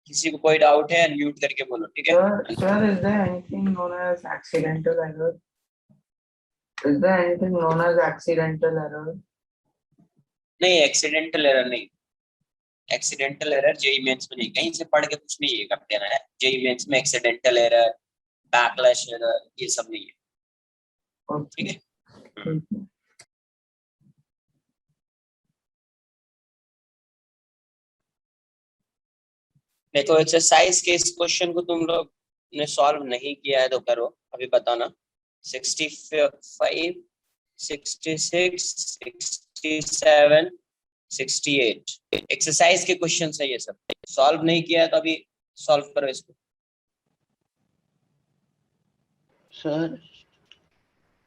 किसी को कोई डाउट है अनम्यूट करके बोलो, ठीक है। Sir, is there anything known as accidental error? Is there anything known as accidental error? नहीं, एक्सीडेंटल एरर नहीं। एक्सीडेंटल एरर जेई मेंस में नहीं, कहीं से पढ़ के कुछ नहीं ये कर देना है। जेई मेंस में एक्सीडेंटल एरर, बैकलैश एरर, ये सब नहीं है, ठीक है। देखो एक्सरसाइज के इस क्वेश्चन को तुम लोग ने सॉल्व नहीं किया है तो करो, अभी बताना। 65, 66, 67, 68 एक्सरसाइज के क्वेश्चन है ये सब। सॉल्व नहीं किया है तो अभी सॉल्व करो इसको। सर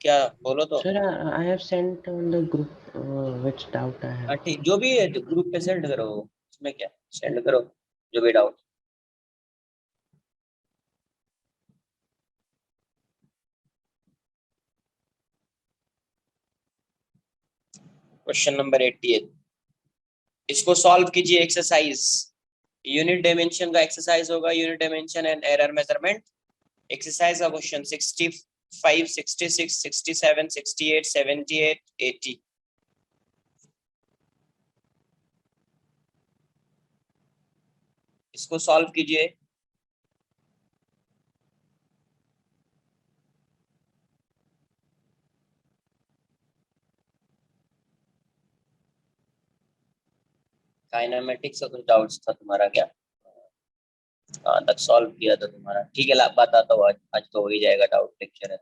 क्या बोलो तो। Sir I have sent on the group which doubt I have. ठीक, जो भी है ग्रुप पे सेंड करो, उसमें क्या, सेंड करो जो भी डाउट। क्वेश्चन नंबर 88, इसको सॉल्व कीजिए एक्सरसाइज। यूनिट डायमेंशन का एक्सरसाइज होगा, unit dimension and error measurement. Exercise का क्वेश्चन 65, 66, 67, 68, 78, 80। इसको सॉल्व कीजिए। काइनेमेटिक्स का कुछ डाउट्स था तुम्हारा क्या? कहाँ तक सॉल्व किया था तुम्हारा? ठीक है, बताता हूँ, आज तो हो ही जाएगा, डाउट लेक्चर है।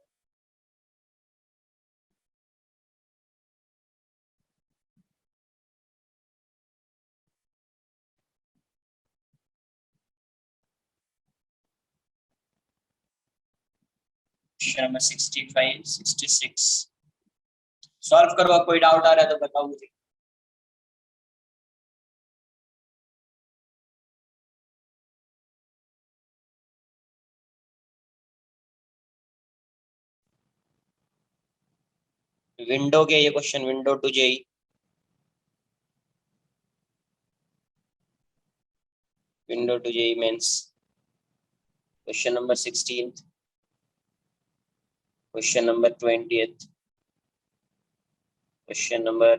क्वेश्चन नंबर 65, 66 सॉल्व करो। कोई डाउट आ रहा है तो बताओ मुझे। विंडो के ये question, window to JEE. Window to JEE mains. Question number 16, question number 20, question number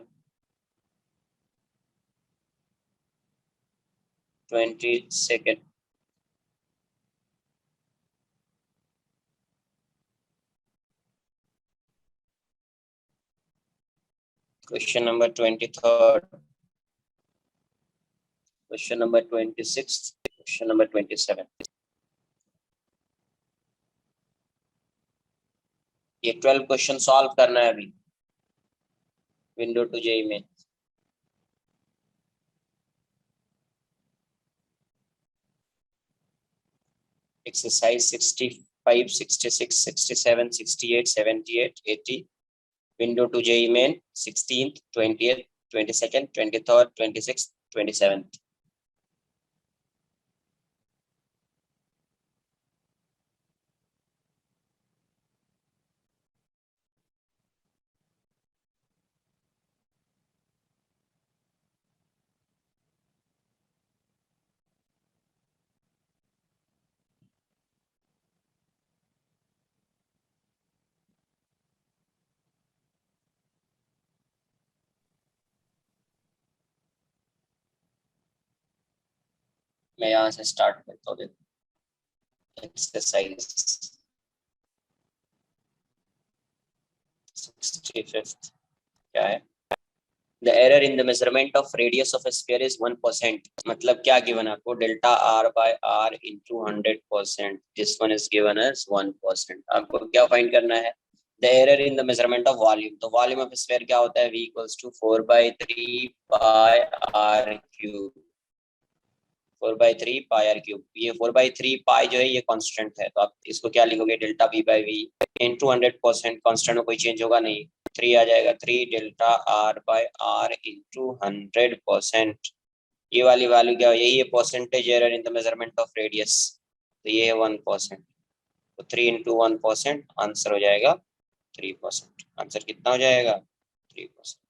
22, question number 23, question number 26, question number 27। ये 12 क्वेश्चन सॉल्व करना है अभी विंडो टू जेई में। एक्सरसाइज 65, 66, 67, 68, 78, 80 विंडो टू जेई में 16th, 20th, 22nd, 23rd, 26th, 27th। मैं यहाँ से start करता हूँ। देखो एक्सरसाइज 65 क्या है? The error in the measurement of radius of a sphere is 1%. मतलब क्या given आपको? Delta r by r into 100%. This one is given as 1%. आपको क्या फाइंड करना है? The error in the measurement of volume. तो volume of a sphere क्या होता है? V equals to 4/3 pi r cube. 4/3 pi r cube। ये 4/3 पाई जो है ये कांस्टेंट है, तो आप इसको क्या लिखोगे? Delta v by v into 100%। Constant में कोई चेंज होगा नहीं, 3 आ जाएगा। 3 delta r by r into 100%। ये वाली वैल्यू क्या है? यही है percentage error in the measurement of radius, तो ये है 1%। तो 3 into 1%, आंसर हो जाएगा 3%। आंसर कितना हो जाएगा? 3%।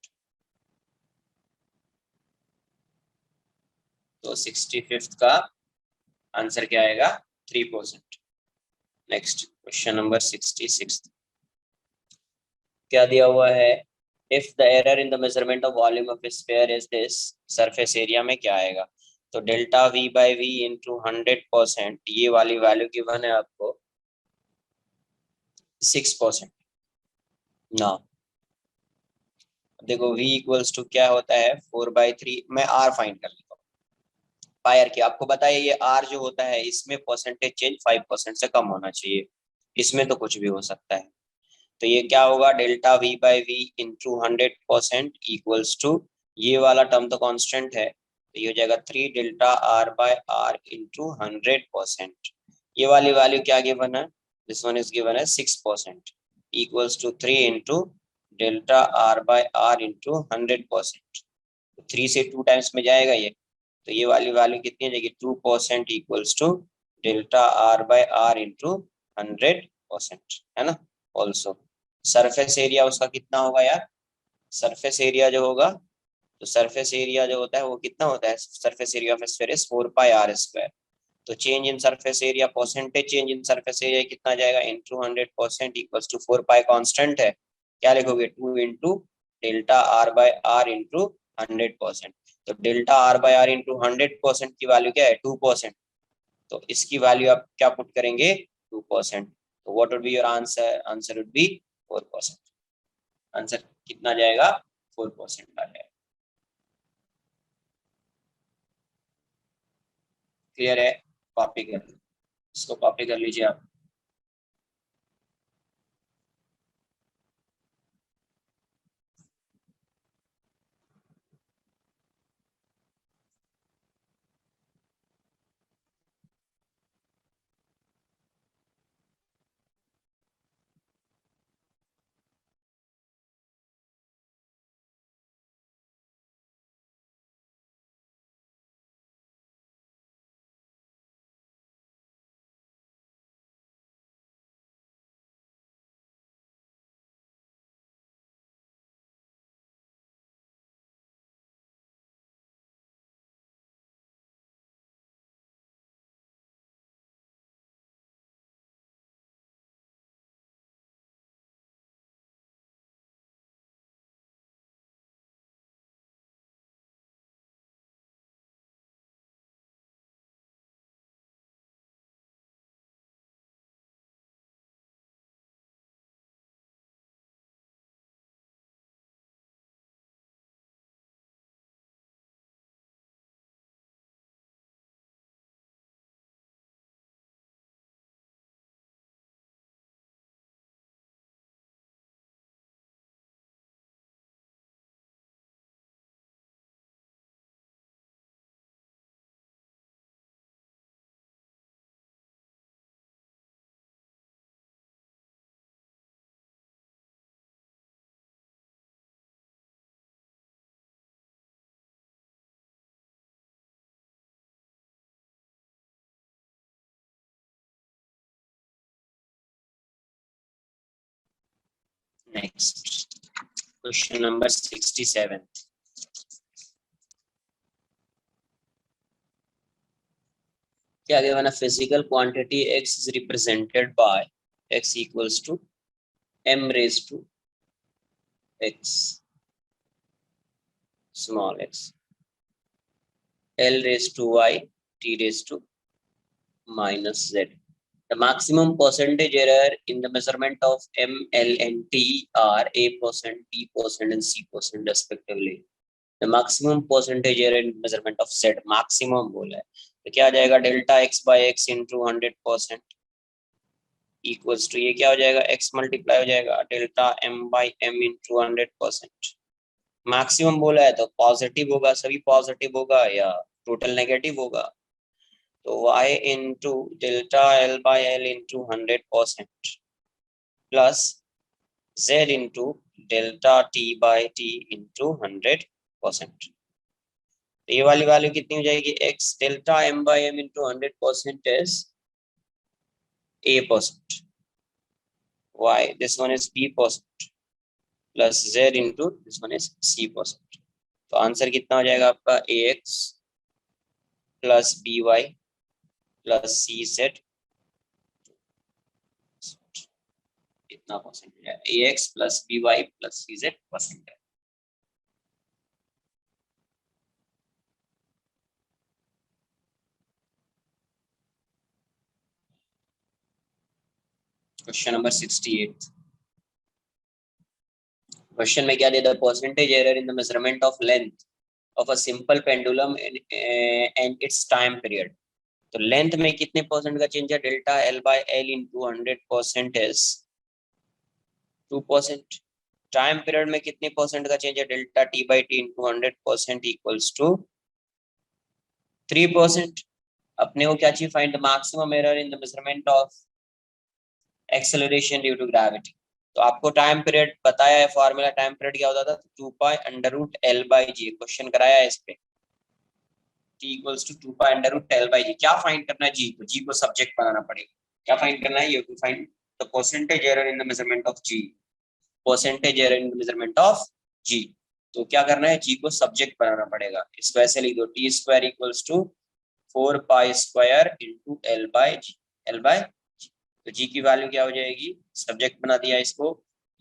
तो 65 का आंसर क्या आएगा 3%। नेक्स्ट क्वेश्चन नंबर 66 क्या दिया हुआ है, if the error in the measurement of volume of sphere is this, surface area में क्या आएगा। तो delta V by V into 100%, ये वाली वैल्यू गिवन है आपको 6%। ना देखो V इक्वल्स टू क्या होता है 4/3, मैं R फाइंड कर लेता हूँ। पायर की आपको बताइए, ये R जो होता है इसमें परसेंटेज चेंज 5% से कम होना चाहिए, इसमें तो कुछ भी हो सकता है। तो ये क्या होगा delta V by V into 100% equals to, ये वाला टर्म तो कांस्टेंट है, तो ये हो जाएगा 3 delta R by R into 100%। ये वाली वैल्यू क्या गिवन है, दिस वन इज गिवन है 6% equals to 3 into delta R by R into 100%। 3 से 2 टाइम्स में जाएगा ये, तो ये वाली वैल्यू कितनी हो जाएगी 2% equals to delta R by R into 100%, है ना। ऑल्सो सरफेस एरिया उसका कितना होगा यार, सरफेस एरिया जो होगा, तो सरफेस एरिया जो होता है वो कितना होता है, surface area of sphere is 4πr²। तो change in surface area, percentage change in surface area कितना जाएगा इंटू 100% इक्वल्स टू 4π कांस्टेंट है, क्या लिखोगे 2 into delta R by R into 100%। तो delta R by R into 100% की वैल्यू क्या है 2%, तो इसकी वैल्यू आप क्या पुट करेंगे 2%। तो what would be your answer, answer would be 4%। Answer कितना जाएगा 4% आ जाएगा। क्लियर है, कॉपी कर लीजिए, इसको कॉपी कर लीजिए आप। नेक्स्ट क्वेश्चन नंबर 67 क्या गिवन है, physical quantity x is represented by x equals to m raised to x small x, l raised to y, t raised to minus z. The maximum percentage error in the measurement of m, l and t are a%, b% and c% respectively. The maximum percentage error in measurement of z, maximum बोला है, तो क्या आ जाएगा delta x by x into 100% equals to, ये क्या हो जाएगा x मल्टीप्लाई हो जाएगा delta m by m into 100%। Maximum बोला है तो पॉजिटिव होगा, सभी पॉजिटिव होगा या टोटल नेगेटिव होगा, तो y into delta l by l into 100% plus z into delta t by t into 100%। ये वाली वैल्यू कितनी हो जाएगी x delta m by m into 100% is a%, y this one is b% plus z into this one is c%। तो answer कितना हो जाएगा आपका ax plus by plus C Z इतना परसेंटेज है, A X plus B Y plus C Z percent है। Question number 68। क्वेश्चन में क्या दिया? Percentage error in the measurement of length of a simple pendulum and its time period. तो length में कितने परसेंट का चेंज है? Delta L by L into 100% is 2%। Time period में कितने परसेंट का चेंज है? Delta T by T into 100% equals to 3%। अपने को क्या चाहिए? Find the maximum error in the measurement of acceleration due to gravity. तो आपको टाइम पीरियड बताया है, फॉर्मूला टाइम पीरियड क्या होता था? 2 pi under root L by G. Question कराया है इस पे, t equals to 2 pi under root L by G. क्या फाइंड करना है? जी को, जी को सब्जेक्ट बनाना पड़ेगा। क्या फाइंड करना है? You to find the percentage error in the measurement of G. Percentage error in the measurement of G. तो क्या करना है? जी को सब्जेक्ट बनाना पड़ेगा। इसको ऐसे लिख दो, T square equals to 4 pi square into L by G. L by G, तो जी की वैल्यू क्या हो जाएगी? सब्जेक्ट बना दिया इसको,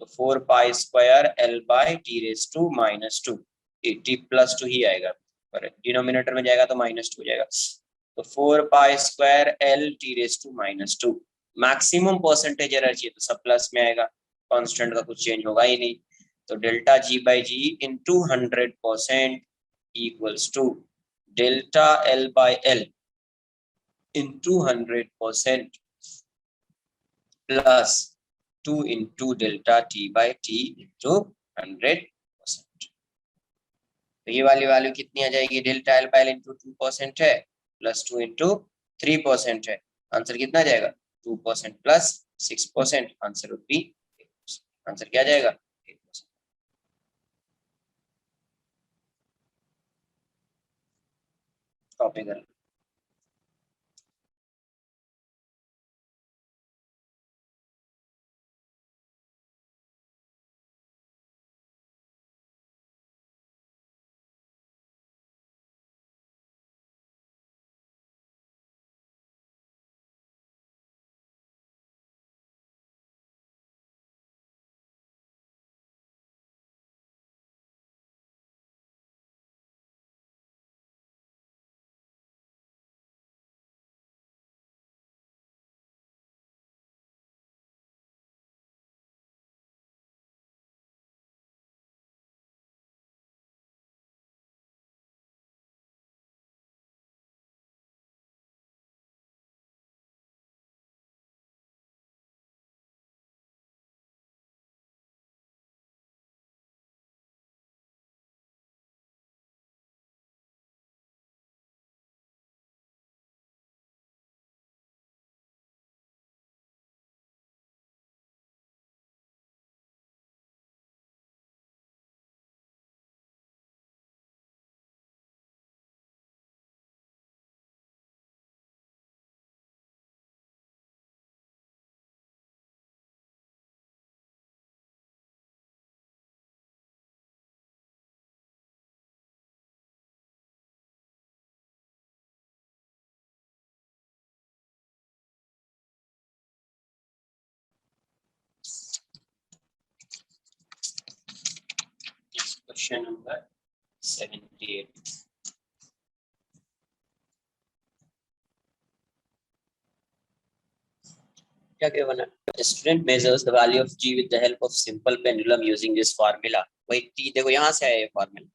तो 4 pi square L by T raise to -2। T plus 2 ही आएगा, पर डिनोमिनेटर में जाएगा तो -2 हो जाएगा। तो 4 pi square L T raise to -2। Maximum percentage error चाहिए तो सब प्लस में आएगा, कांस्टेंट का कुछ चेंज होगा ही नहीं। तो delta G by G into 100% equals to delta L by L into 100% plus 2 into delta T by T into 100%। तो ये वाली वैल्यू कितनी आ जाएगी? Delta L by L into 2% है, प्लस 2 इंटू 3% है। आंसर कितना आ जाएगा? 2% plus 6%। Answer would be, answer क्या आ जाएगा? 8%। कॉपी कर लो। Question number 78। क्या क्या बना? Student measures the value of G with the help of simple pendulum using this formula. वही टी, देखो यहाँ से आया ये formula,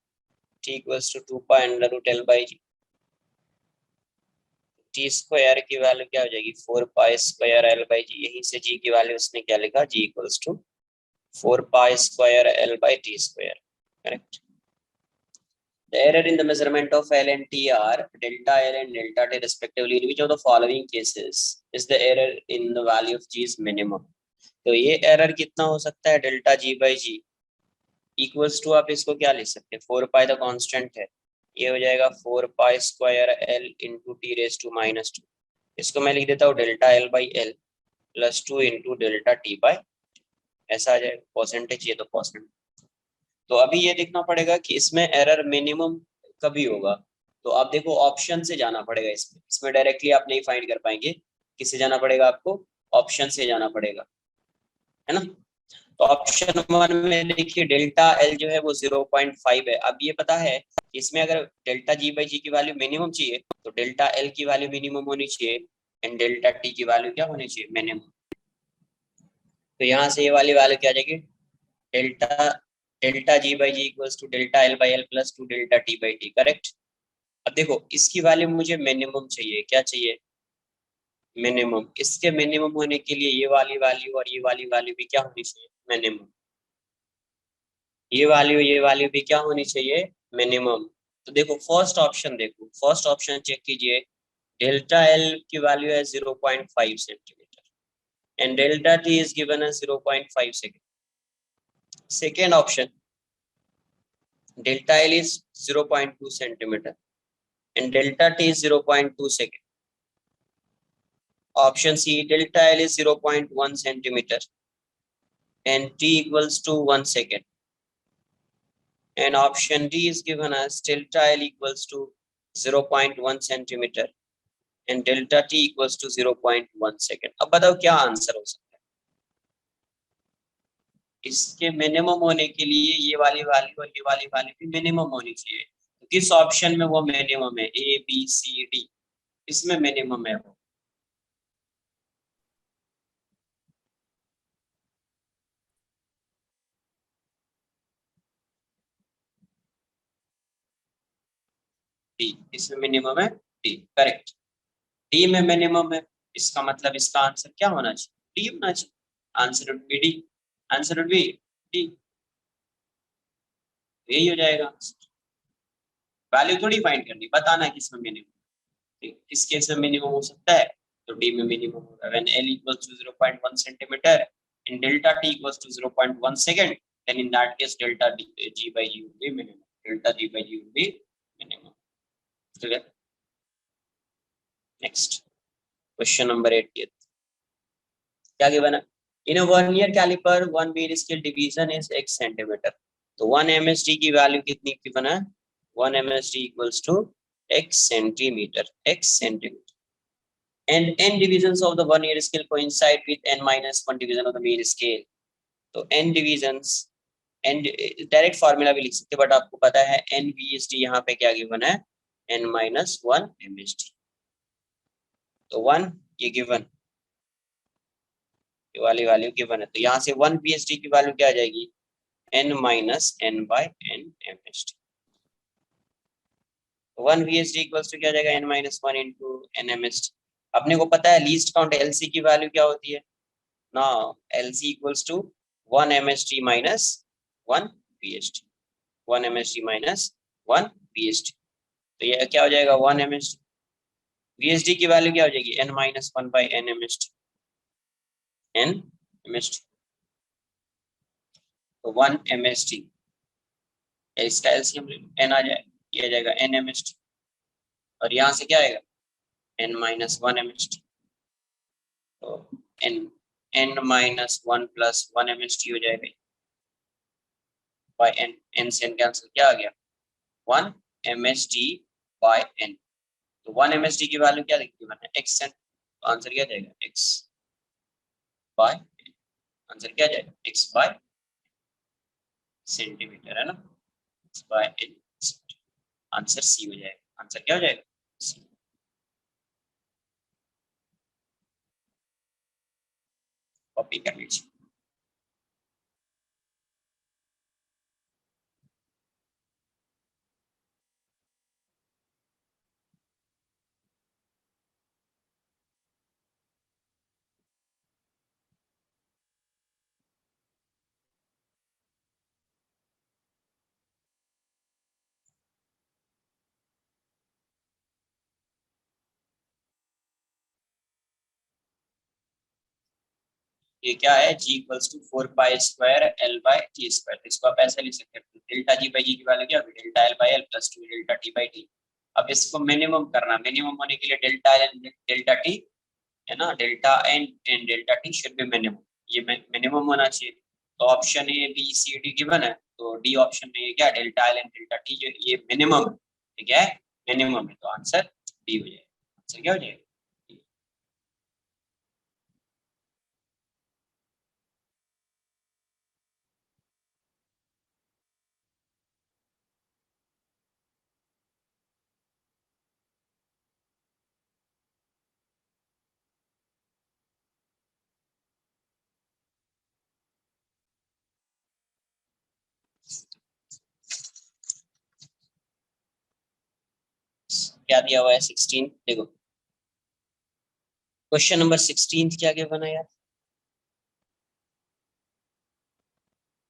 T equals to 2 pi under root L by G. T square की वैल्यू क्या हो जाएगी? 4 pi square L by G. यहीं से जी की वैल्यू उसने क्या लिखा? G equals to 4 pi square L by T square. Correct. The error in the measurement of L and T are delta L and delta T respectively. In which of the following cases is the error in the value of G is minimum? तो ये error कितना हो सकता है? Delta G by G equals to, आप इसको क्या लिख सकते हैं? 4 पाई द कांस्टेंट है, ये हो जाएगा 4 pi square L into T raise to -2। इसको मैं लिख देता हूँ delta L by L plus 2 into delta T by, ऐसा आ जाएगा। परसेंटेज ये तो परसेंट। तो अभी ये देखना पड़ेगा कि इसमें एरर मिनिमम कभी होगा। तो आप देखो ऑप्शन से जाना पड़ेगा, इसमें डायरेक्टली आप नहीं फाइंड कर पाएंगे, किससे जाना पड़ेगा आपको, ऑप्शन से जाना पड़ेगा, है ना। तो ऑप्शन 1 में देखिए डेल्टा एल जो है वो 0.5 है। अब ये पता है इसमें अगर डेल्टा जी बाई जी की वैल्यू मिनिमम चाहिए तो डेल्टा एल की वैल्यू मिनिमम होनी चाहिए एंड डेल्टा टी की वैल्यू क्या होनी चाहिए, मिनिमम। तो यहाँ से ये वाली वैल्यू क्या आ जाएगी, delta delta G by G equals to delta L by L plus two delta T by T, correct. अब देखो इसकी वैल्यू मुझे मिनिमम चाहिए, क्या चाहिए, मिनिमम। इसके मिनिमम होने के लिए ये वाली वैल्यू और ये वाली वैल्यू भी क्या होनी चाहिए, मिनिमम। ये वाल्यू भी क्या होनी चाहिए, मिनिमम। तो देखो फर्स्ट ऑप्शन, देखो फर्स्ट ऑप्शन चेक कीजिए, डेल्टा एल की वैल्यू है 0.5 centimetre and delta T is given है 0.5 second. Second option, delta L is 0.2 centimetre and delta T is 0.2 second. Option C, delta L is 0.1 centimetre and t equals to 1 second. And option D is given as delta L equals to 0.1 centimeter and delta T equals to 0.1 second. अब बताओ क्या answer हो सकता है। इसके minimum होने के लिए ये वाली वैल्यू और ये वाली वैल्यू भी मिनिमम होनी चाहिए। तो किस ऑप्शन में वो मिनिमम है, ए बी सी डी, इसमें मिनिमम है वो। डी, इसमें मिनिमम है डी, करेक्ट। डी में मिनिमम है, इसका मतलब इसका आंसर क्या होना चाहिए, डी होना चाहिए। Answer would be D, answer would be D, यही हो जाएगा। वैल्यू थोड़ी फाइंड करनी, बताना है किसमें मिनिमम। किस केस में मिनिमम हो सकता है, तो डी में मिनिमम होगा when L equals to 0.1 centimetre and delta T equals to 0.1 second, then in that case delta G by G will be minimum, delta G by G will be minimum. Clear. Next question number 80, क्या given है, in a vernier calliper one bare scale division is x centimetre. तो 1 MSD की value कितनी given है, 1 MSD equals to x centimetre, x centimetre. And n divisions of the vernier scale coincide with n minus 1 division of the mean scale. तो n divisions, n direct formula भी लिख सकते हैं but आपको पता है n VSD यहाँ पे क्या गिवन है, n minus 1 MSD। तो 1 ये गिवन, ये वाली वैल्यू गिवन है, तो यहाँ से 1 VSD की वैल्यू क्या आ जाएगी, n minus n by n MSD। 1 VSD equals to क्या आ जाएगा, n minus 1 into n MSD। अपने को पता है लीस्ट काउंट LC की वैल्यू क्या होती है ना, LC equals to 1 MSD minus 1 VSD, 1 MSD minus 1 VSD। तो ये क्या हो जाएगा, 1 MSD। VSD की वैल्यू क्या हो जाएगी, n minus 1 by n MSD, n MSD। तो 1 MSD, इसका एलसीएम n आ जाए, ये आ जाएगा n MSD और यहाँ से क्या आएगा, n minus 1 MSD। तो n minus 1 plus 1 MSD हो जाएगा, by n से n कैंसिल, क्या आ गया, 1 MSD by n। तो 1 MSD की वैल्यू क्या लिखी मैंने, x सेंट, तो आंसर क्या जाएगा, x by n। आंसर क्या जाएगा, x by सेंटीमीटर, है ना, x by n। Answer C हो जाएगा, आंसर क्या हो जाएगा, सी। कॉपी कर लीजिए। ये क्या है, g equals to 4 pi square l by t square. इसको आप ऐसे लिख सकते हैं, डेल्टा g बाय g की वैल्यू क्या होगी, delta l by l plus 2 delta t by t। अब इसको मिनिमम करना, मिनिमम होने के लिए delta l and delta t, है ना, delta n and delta t should be minimum, ये मिनिमम होना चाहिए। तो option A B C D given है, तो डी ऑप्शन में ये क्या, delta l and delta t जो ये मिनिमम, ठीक है, मिनिमम है, तो आंसर बी हो जाएगा। आंसर क्या हो जाएगा? क्या दिया हुआ है? 16। देखो क्वेश्चन नंबर 16 क्या क्या बना यार?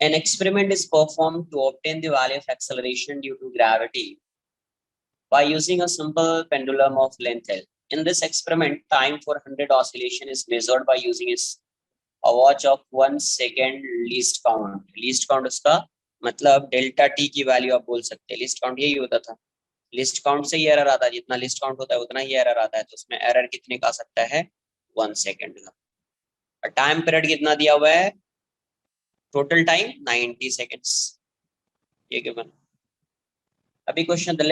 An experiment is performed to obtain the value of acceleration due to gravity by using a simple pendulum of length L. In this experiment, time for 100 oscillation is measured by using a watch of 1 second least count. Least count उसका मतलब delta T की value आप बोल सकते हैं। List count यही होता था, लिस्ट काउंट से ही एरर आता है, जितना लिस्ट काउंट होता है उतना ही एरर आता है, तो उसमें एरर कितने का आ सकता है? 1 सेकेंड का। और टाइम पीरियड कितना दिया हुआ है? Total time 90 seconds. ये गिवन। अभी question, the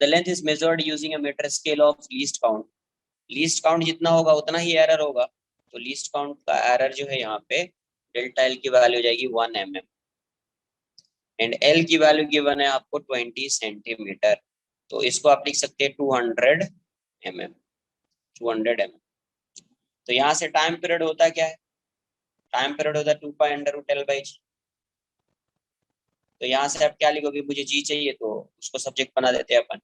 length is measured using a metre scale of least count. Least count जितना होगा उतना ही एरर होगा, तो लीस्ट काउंट का एरर जो है यहाँ पे डेल्टा एल की वैल्यू हो जाएगी 1 mm एंड एल की वैल्यू गिवन है आपको 20 सेंटीमीटर, तो इसको आप लिख सकते हैं 200 mm। 200 mm। तो यहाँ से टाइम पीरियड होता क्या है? टाइम पीरियड होता है 2 π/√L/g। तो यहाँ से आप क्या लिखोगे? मुझे जी चाहिए तो उसको सब्जेक्ट बना देते हैं अपन।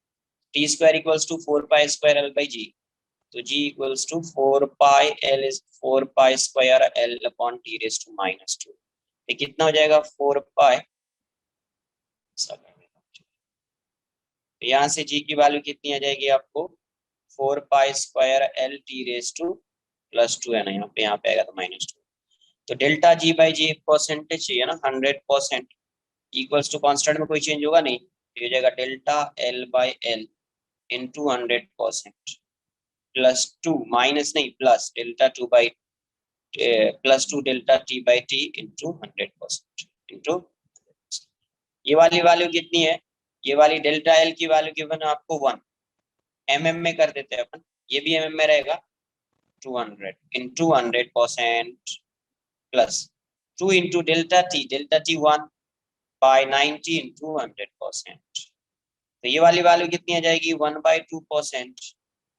t² = 4π²L/g, तो g = 4π/L is 4π²L/t⁻²। ये कितना हो जाएगा? 4π। यहाँ से g की वैल्यू कितनी आ जाएगी आपको? 4π²L t⁻² है ना, यहाँ पे आएगा तो -2। तो डेल्टा g/g एक परसेंटेज चाहिए ना, 100% इक्वल्स टू कांस्टेंट में कोई चेंज होगा नहीं, तो ये हो जाएगा delta L/L into 100% plus 2 minus नहीं plus delta 2 delta t/t into 100% इंटू ये वाली वैल्यू कितनी है? ये वाली डेल्टा एल की वैल्यू गिवन है आपको 1 mm में कर देते हैं अपन, ये भी mm में रहेगा। 200 into 100% plus 2 into delta T 1/90 into 100%। तो ये वाली वैल्यू कितनी आ जाएगी? 1/2%,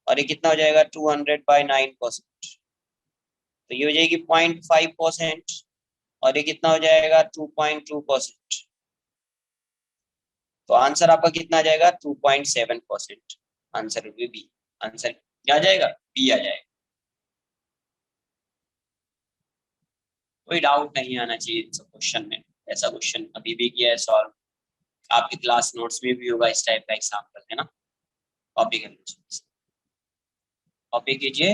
और ये कितना हो जाएगा? 200/9%। तो ये हो जाएगी 0.5%, और ये कितना हो जाएगा? 2.2%। तो आंसर आपका कितना आ जाएगा? 2.7%। आंसर भी बी। आंसर क्या आ जाएगा? बी आ जाएगा। कोई डाउट नहीं आना चाहिए इस क्वेश्चन में। ऐसा क्वेश्चन अभी भी किया है सॉल्व, आपके क्लास नोट्स में भी होगा इस टाइप का एग्जाम्पल, है ना। कॉपी कर लीजिए, कॉपी कीजिए।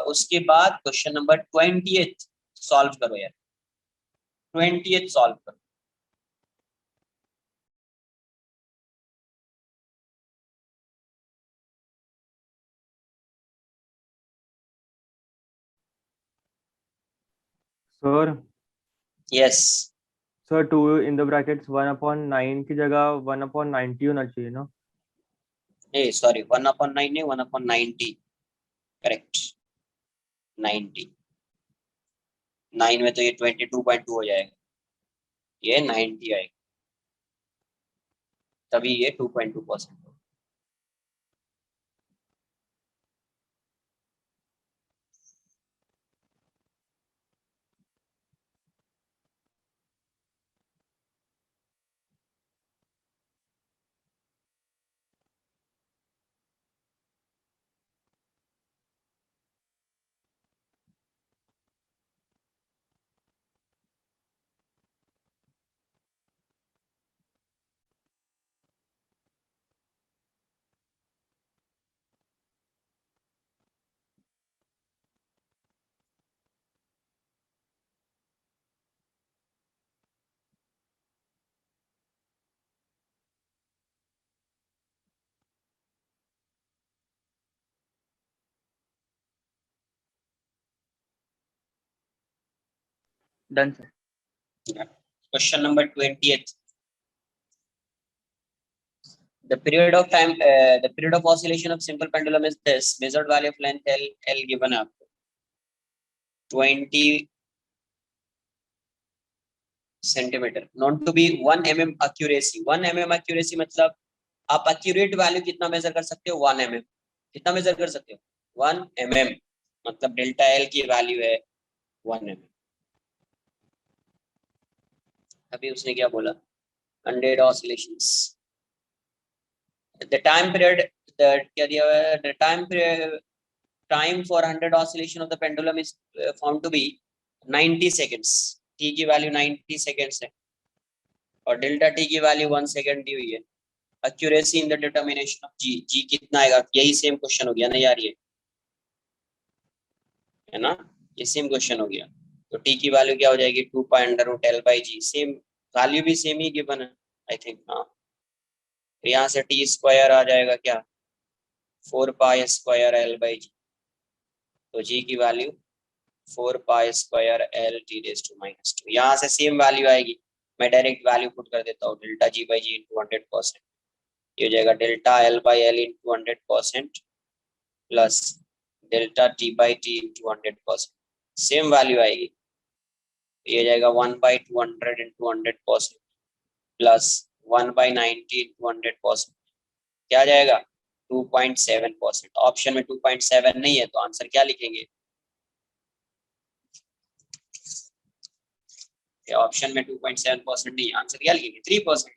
उसके बाद क्वेश्चन नंबर 20th सॉल्व करो यार, 20th सॉल्व करो। Sir yes sir 2 in the brackets 1/9 की जगह 1/90 होना चाहिए ना? ए सॉरी 1/9 नहीं 1/90, करेक्ट 90। 9 में तो ये 22.2 हो जाएगा, ये 90 आएगा, तभी ये 2.2%। Done, sir. Question number 20th, The period of time, the period of oscillation of simple pendulum is this. Measured value of length L given है आपको 20 centimetre. Known to be 1 mm accuracy. 1 mm accuracy मतलब आप accurate value कितना major कर सकते हो? 1 mm. कितना major कर सकते हो? 1 mm. मतलब डेल्टा L की वैल्यू है 1 mm. अभी उसने क्या बोला? 100 oscillations. The time period, the time period, time for 100 oscillation of the pendulum is found to be 90 seconds. T की वैल्यू 90 seconds है और डेल्टा T की वैल्यू 1 सेकंड दी हुई है. Accuracy in the determination of G. G कितना आएगा? यही same question हो गया ना यार, ये है ना, ये सेम क्वेश्चन हो गया. तो T की वैल्यू क्या हो जाएगी? 2 pi under root L by G. Same value भी सेम ही गिवन है आई थिंक. हाँ, तो यहाँ से T स्क्वायर आ जाएगा क्या? 4 pi square L by G. तो G की value 4 pi square L T raise to -2. यहाँ से सेम वैल्यू आएगी. मैं डायरेक्ट वैल्यू पुट कर देता हूँ. Delta G by G into 100%. ये हो जाएगा delta L by L into 100% plus delta T by T into 100%. Same value आएगी. ये हो जाएगा 1 by 200 into 100% plus 1 by 90 into 100%. क्या आ जाएगा? 2.7%. ऑप्शन में 2.7 नहीं है तो आंसर क्या लिखेंगे? ऑप्शन में 2.7% नहीं, आंसर क्या लिखेंगे? 3%.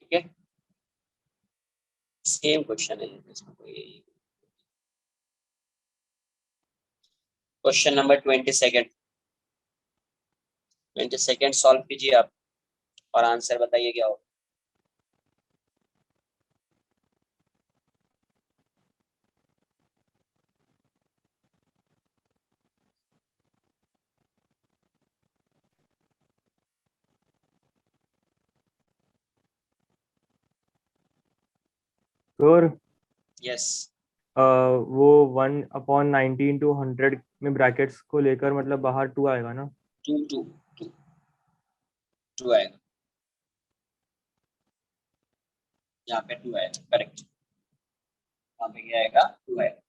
ठीक है, सेम क्वेश्चन है इसमें कोई. क्वेश्चन नंबर 22 सॉल्व कीजिए आप और आंसर बताइए क्या होगा. और यस, वो 1/90 इंटू 100 में ब्रैकेट्स को लेकर मतलब बाहर 2 आएगा ना? 2 आएगा. यहाँ पे 2 आएगा. करेक्ट. यहाँ पे क्या आएगा? 2 आएगा.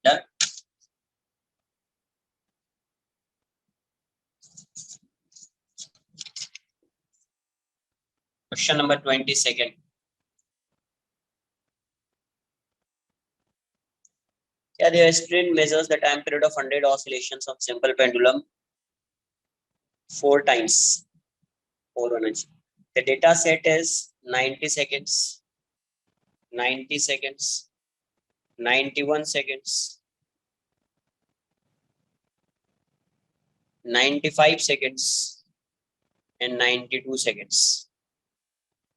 Done. Question number 22. Yeah, the student measures the time period of 100 oscillations of simple pendulum 4 times. 4 होना चाहिए. The data set is 90 seconds, 90 seconds, 91 seconds, 95 seconds, and 92 seconds.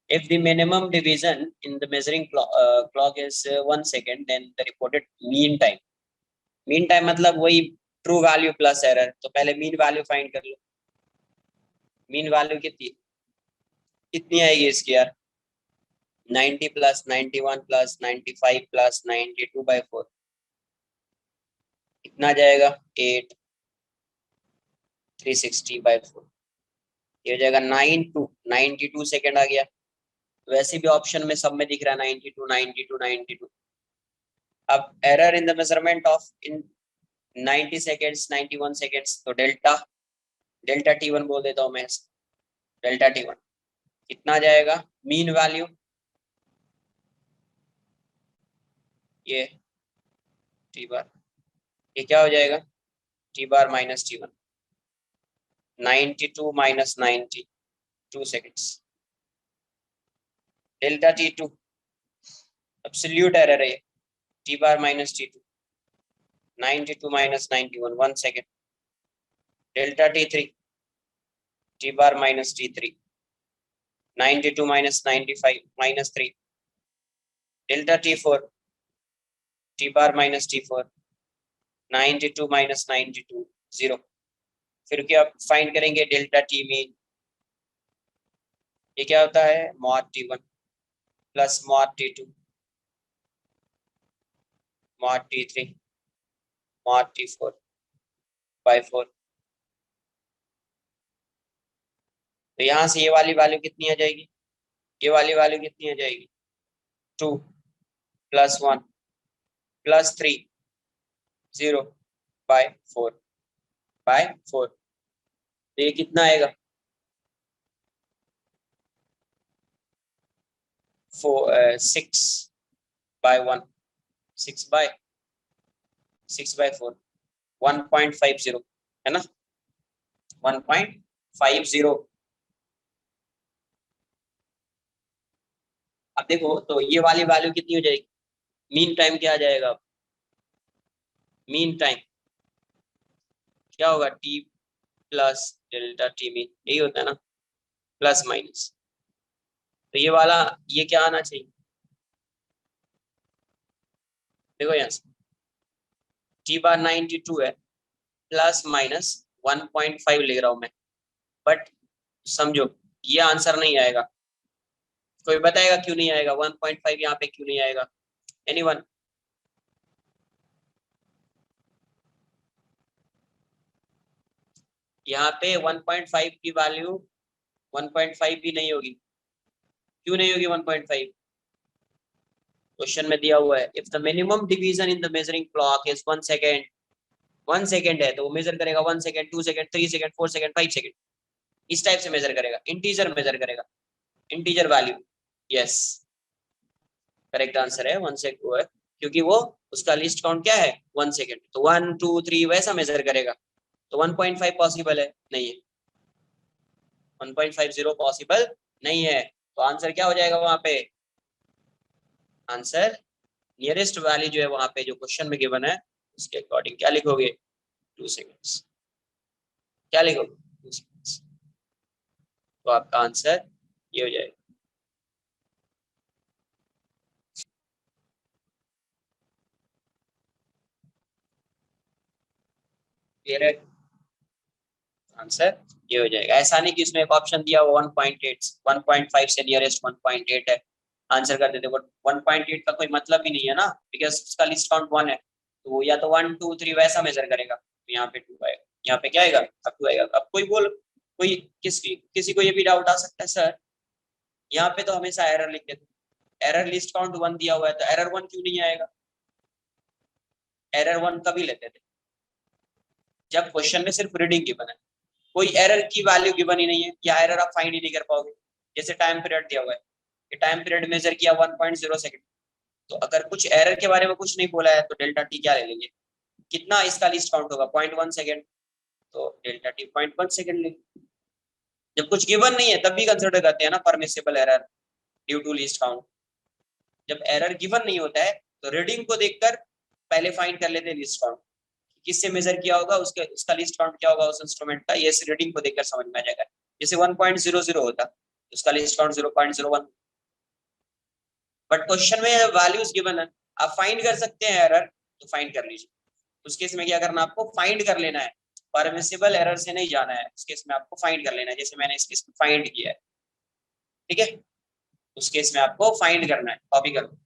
If the minimum division in the measuring clock is 1 second, then the reported mean time. Mean time मतलब वही true value plus error. तो पहले mean value find कर लो. mean value कितनी आएगी इसकी यार? 90 plus 91 plus 95 plus 92/4 कितना जाएगा? 8 360/4. ये हो जाएगा 92 सेकंड आ गया. वैसे भी ऑप्शन में सब में दिख रहा है 92 92 92. अब error in the measurement of in 90 seconds 91 seconds. तो डेल्टा T1 बोल देता हूं मैं. डेल्टा T1 कितना जाएगा? मीन वैल्यू ये T1 ये क्या हो जाएगा, T bar minus T one, 92 minus 90, 2 seconds, delta T two absolute error है, T bar minus T two, 92 minus 91, 1 second, delta T three, T bar minus T three, 92 minus 95, minus 3, delta T four, T bar minus T four, 92 minus 92, 0। फिर क्या find करेंगे, delta T mean, ये क्या होता है, mod T one plus mod T two, mod T three, mod T four by 4। तो यहाँ से ये वाली वैल्यू कितनी आ जाएगी, ये वाली वैल्यू कितनी आ जाएगी, 2 प्लस 1 प्लस 3, 0 बाय 4। तो ये कितना आएगा, 6 बाय 1, 6 बाय 4, 1.50 है ना, 1.50। अब देखो तो ये वाली वैल्यू कितनी हो जाएगी, मीन टाइम क्या आ जाएगा, मीन टाइम क्या होगा, T plus delta T mean, यही होता है ना, प्लस माइनस। तो ये वाला, ये क्या आना चाहिए, देखो यहाँ से टी बार 92 है, प्लस माइनस 1.5 ले रहा हूं मैं, बट समझो ये आंसर नहीं आएगा। कोई बताएगा क्यों नहीं आएगा, 1.5 यहाँ पे क्यों नहीं आएगा, एनीवन? यहाँ पे 1.5 की वैल्यू 1.5 भी नहीं होगी, क्यों नहीं होगी 1.5? क्वेश्चन में दिया हुआ है, if the minimum division in the measuring clock is 1 second, 1 second है तो वो मेजर करेगा 1 second, 2 second, 3 second, 4 second, 5 second, इस टाइप से मेजर करेगा, इंटीजर मेजर करेगा, integer value. Yes, correct answer है 1 सेकेंड वो है, क्योंकि वो उसका लिस्ट काउंट क्या है 1 सेकेंड, तो 1 2 3 वैसा मेजर करेगा। तो 1.5 पॉसिबल है नहीं है, 1.50 पॉसिबल नहीं है। तो आंसर क्या हो जाएगा वहां पे, आंसर नियरेस्ट वैल्यू जो है वहां पे जो क्वेश्चन में गिवन है उसके अकॉर्डिंग क्या लिखोगे, 2 सेकेंड्स, क्या लिखोगे 2 सेकेंड्स। तो आपका आंसर ये हो जाएगा। क्लियर है, आंसर ये हो जाएगा। ऐसा नहीं कि उसमें एक ऑप्शन दिया वो 1.8, 1.5 से नियरेस्ट 1.8 है, आंसर कर देते, बट 1.8 का कोई मतलब ही नहीं है ना, बिकॉज उसका लिस्ट काउंट 1 है, तो वो या तो 1 2 3 वैसा मेजर करेगा, तो यहाँ पे 2 आएगा, यहाँ पे क्या आएगा, अब 2 आएगा। अब कोई किसी को ये भी डाउट आ सकता है, सर यहाँ पे तो हमेशा एरर लिख देते, एरर लिस्ट काउंट 1 दिया हुआ है तो एरर 1 क्यों नहीं आएगा, एरर 1 कभी लेते थे जब क्वेश्चन में सिर्फ रीडिंग गिवन है, कोई एरर की वैल्यू गिवन ही नहीं है, या एरर आप फाइंड ही नहीं कर पाओगे। जैसे टाइम पीरियड दिया हुआ है, कि टाइम पीरियड मेजर किया 1.0 सेकंड, तो अगर कुछ एरर के बारे में कुछ नहीं बोला है तो डेल्टा टी क्या ले लेंगे, कितना इसका लिस्ट काउंट होगा 0.1 सेकंड, तो डेल्टा टी 0.1 सेकंड लेंगे। जब कुछ गिवन नहीं है तब भी कंसिडर करते हैं ना permissible error due to least count. जब एरर गिवन नहीं होता है तो रीडिंग को देखकर पहले फाइंड कर लेते हैं लिस्ट काउंट, किससे मेजर किया होगा, उसके उसका लिस्ट काउंट क्या होगा उस इंस्ट्रूमेंट का, ये रीडिंग को देखकर समझ में आ जाएगा। जैसे 1.00 होता उसका लिस्ट काउंट 0.01, बट क्वेश्चन में वैल्यूज गिवन है, आप फाइंड कर सकते हैं एरर, तो फाइंड कर लीजिए। उस केस में क्या करना, आपको फाइंड कर लेना है, परमिसिबल एरर से नहीं जाना है, उस केस में आपको फाइंड कर लेना है, जैसे मैंने इस केस में फाइंड किया है, ठीक है, उस केस में आपको फाइंड करना है, कॉपी करो।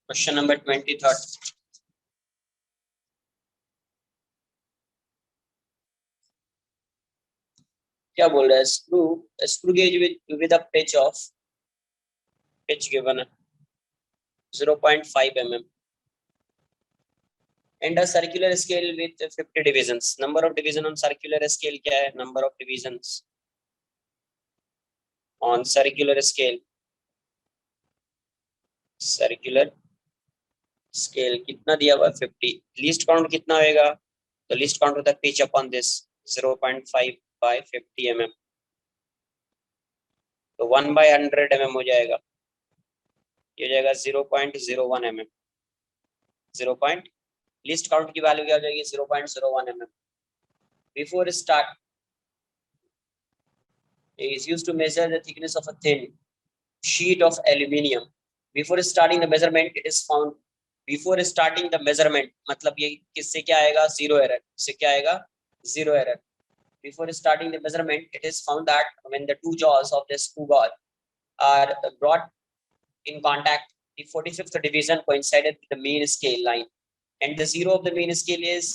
क्वेश्चन नंबर 23 क्या बोल रहा है? Screw gauge with a pitch given है 0.5 mm and a circular scale with 50 divisions. Number of division on circular scale क्या है? Number of divisions on circular scale कितना दिया हुआ? 50. लीस्ट काउंट कितना होएगा? तो लीस्ट काउंट होता है pitch upon this 0.5 by 50 mm, तो 1/100 mm हो जाएगा, ये हो जाएगा 0.01 mm. 0. लीस्ट काउंट की वैल्यू क्या हो जाएगी? 0.01 mm. Before start is used to measure the thickness of a thin sheet of aluminium. Before starting the measurement, it is found. Before starting the measurement, मतलब ये किससे क्या आएगा? Zero error. इससे क्या आएगा? Zero error. Before starting the measurement, it is found that when the two jaws of the screw gauge are brought in contact, the 45th division coincided with the main scale line, and the zero of the main scale is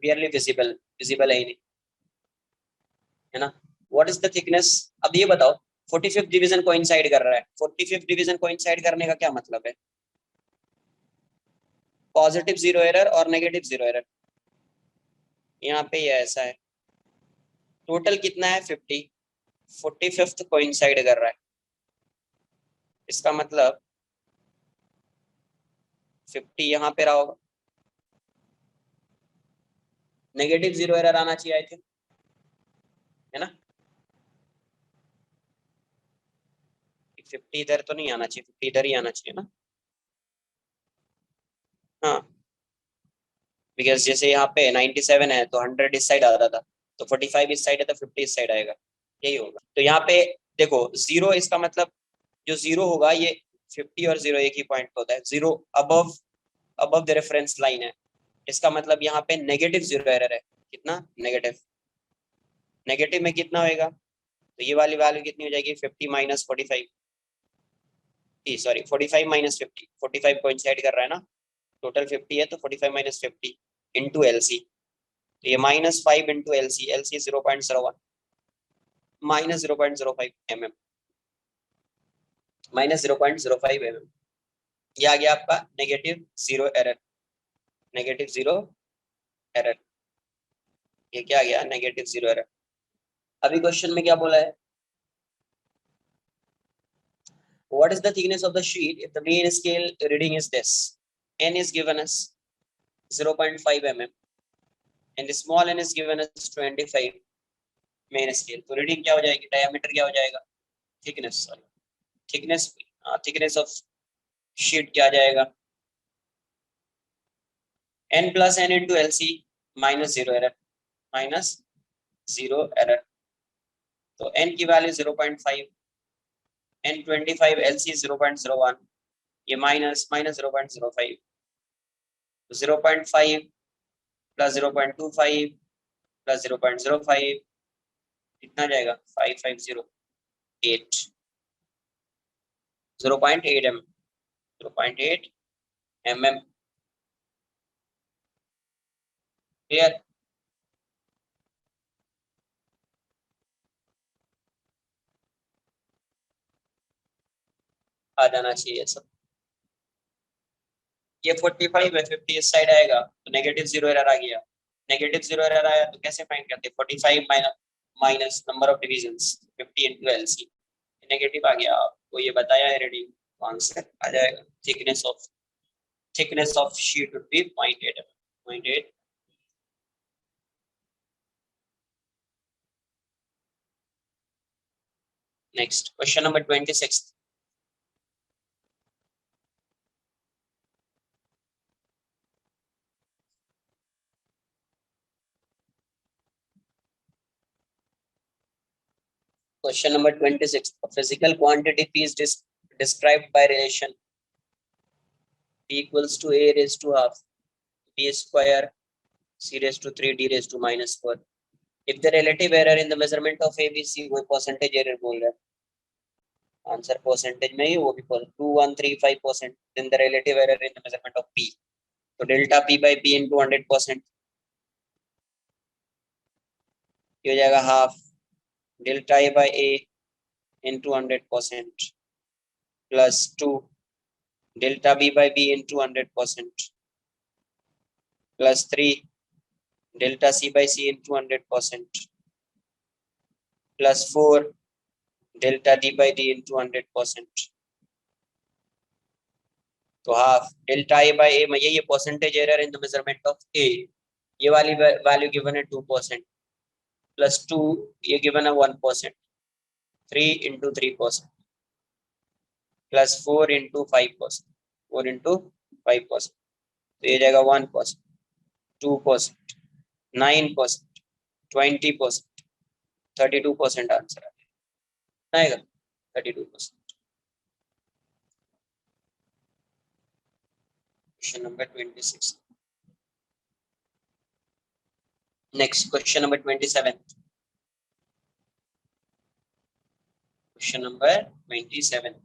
barely visible है ही नहीं, है ना? What is the thickness? अब ये बताओ, 45th division coincide कर रहा है. 45th डिवीजन कोइंसाइड करने का क्या मतलब है? पॉजिटिव जीरो एरर और नेगेटिव जीरो एरर. यहाँ पे ये ऐसा है, टोटल कितना है? 50. 45th कोइंसाइड कर रहा है, इसका मतलब 50 यहाँ पे रहा होगा. नेगेटिव जीरो एरर आना चाहिए आई थिंक, है ना? 50 इधर तो नहीं आना चाहिए, 50 इधर ही आना चाहिए ना. हाँ, बिकॉज जैसे यहाँ पे 97 है तो 100 इस साइड आता था, तो 45 इस साइड है तो 50 इस साइड आएगा, यही होगा. तो यहाँ पे देखो जीरो, इसका मतलब जो जीरो होगा ये 50 और जीरो एक ही पॉइंट होता है. Zero above the reference line है, इसका मतलब यहाँ पे नेगेटिव जीरो एरर है. कितना? नेगेटिव में कितना होएगा? तो ये वाली वैल्यू कितनी हो जाएगी? 50 माइनस 45, सॉरी 45 माइनस 50. 45 कोइंसाइड कर रहा है ना, टोटल 50 है तो 45 माइनस 50 इंटू LC, तो ये -5 into LC 0.01 minus 0.05 mm, minus 0.05 mm. ये आ गया आपका negative zero error. Negative zero error, ये क्या आ गया? Negative zero error. अभी क्वेश्चन में क्या बोला है? What is the thickness of the sheet if the main scale reading is this? N is given as 0.5 mm and the small n is given as 25 main scale. तो reading क्या हो जाएगी? Diameter क्या हो जाएगा? थिकनेस ऑफ शीट क्या आ जाएगा? n plus n into LC minus zero error. तो n की वैल्यू 0.5, n 25, LC 0.01, ये माइनस 0.05, 0.5 प्लस 0.25 प्लस 0.05 कितना जाएगा? 5508, 0.8 mm, 0.8 mm. क्लियर? आ जाना चाहिए सब. ये 45 है, 50 इस साइड आएगा तो नेगेटिव जीरो एरर आ गया. नेगेटिव जीरो एरर आया तो कैसे फाइंड करते? 45 minus number of divisions 50 into LC, negative आ गया. आपको ये बताया है रेडी, आंसर आ जाएगा. Thickness of sheet would be 0.8. Next question number 26. Question number 26. A physical quantity P is described by relation P equals to A raised to half B square C raised to 3 D raised to -4. If the relative error in the measurement of ABC वो percentage error बोल रहा है. Answer percentage में ही, वो भी 2135%, then the relative error in the measurement of p, तो delta p by p into 100%, ये हो जाएगा half delta a by a into 100% plus 2 delta b by b into 100% plus 3 delta c by c into 100% plus 4 delta d by d into 100%, तो half delta a by a में यही है percentage error in the measurement of a, ये वाली value given है 2%, plus 2 ये given है 1%, 3 into 3% plus 4 into 5%, 4 into 5%, तो ये जाएगा 1%, 2%, 9%, 20%, 32% आंसर आएगा 32%। Question number 26। Next question number 27। Question number 27।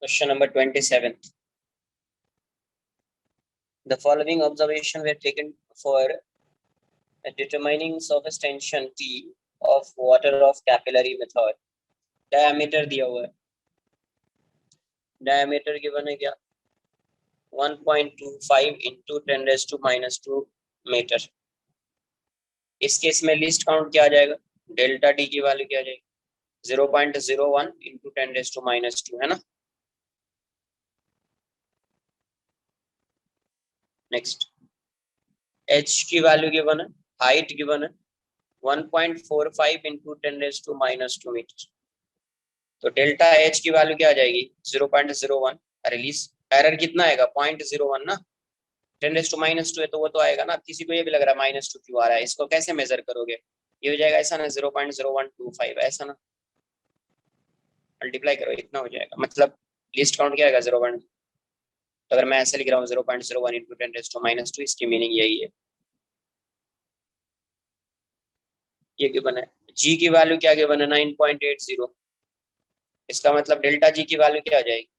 Question number 27. The following observation were taken for determining surface tension T of water of capillary method. Diameter दिया हुआ है, diameter given है क्या 1.25 into 10 raised to minus 2 metre. इस case में least count क्या आ जाएगा, डेल्टा डी की वैल्यू क्या आ जाएगी 0.01 into 10 raised to minus 2, है ना। नेक्स्ट h की वैल्यू गिवन है, हाइट गिवन है 1.45 into 10 raised to minus 2 metre, तो डेल्टा h की वैल्यू क्या आ जाएगी 0.01, रिलीज एरर कितना आएगा 0.01 ना, 10 raised to minus 2 है तो वो तो आएगा ना। किसी को ये भी लग रहा है -2 क्यों आ रहा है, इसको कैसे मेजर करोगे, ये हो जाएगा ऐसा ना 0.0125 ऐसा ना, मल्टीप्लाई करो इतना हो जाएगा, मतलब लिस्ट काउंट क्या आएगा 0. तो अगर मैं ऐसे लिख रहा हूँ 0.01 into 10 raised to minus 2, इसकी मीनिंग यही है। ये गिवन है, g की वैल्यू क्या गिवन है 9.80, इसका मतलब डेल्टा g की वैल्यू क्या आ जाएगी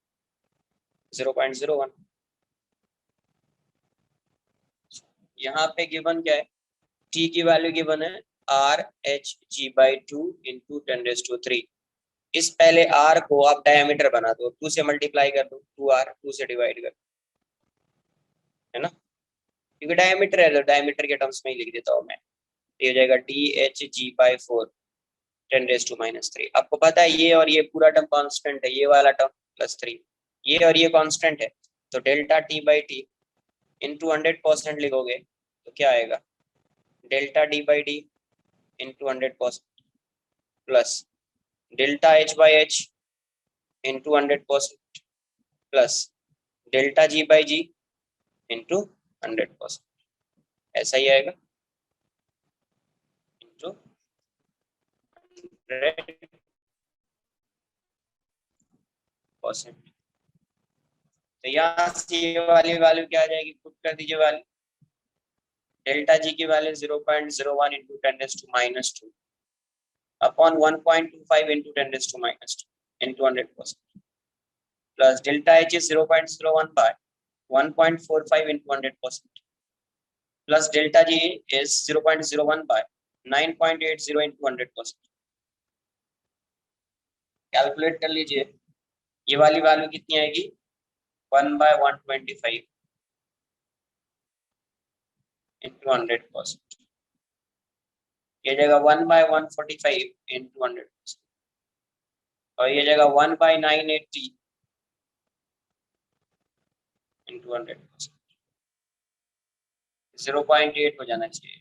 0.01। यहाँ पे गिवन क्या है, t की वैल्यू गिवन है RHG/2 into 10 raised to 3। इस पहले r को आप डायमीटर बना दो, 2 से मल्टीप्लाई कर दो, 2r 2 से डिवाइड कर, है ना, क्योंकि डायमीटर है तो डायमीटर के टर्म्स में ही लिख देता हूँ मैं, ये हो जाएगा DHG/4 10 raised to minus 3। आपको पता है ये और ये पूरा टर्म कांस्टेंट है, ये वाला टर्म प्लस 3, ये और ये कांस्टेंट है, तो डेल्टा T/T into 100% लिखोगे तो क्या आएगा, delta D by D into 100% plus delta H by H into 100% plus delta G by G into 100%, ऐसा ही आएगा इंटू 100%। तो यहाँ से ये वाली वैल्यू क्या आ जाएगी, पुट कर दीजिए वैल्यू, डेल्टा जी की value 0.01 into 10⁻² upon 1.25 into 10⁻² into 100% plus delta H is 0.01 by 1.45 into 100% plus delta G is 0.01 by 9.80 into 100%। Calculate कर लीजिए, ये वाली वैल्यू कितनी आएगी, 1/125 into 100%, ये जगह 1/145 into 100% और ये जगह 1/980 into 100%, 0.8 हो जाना चाहिए।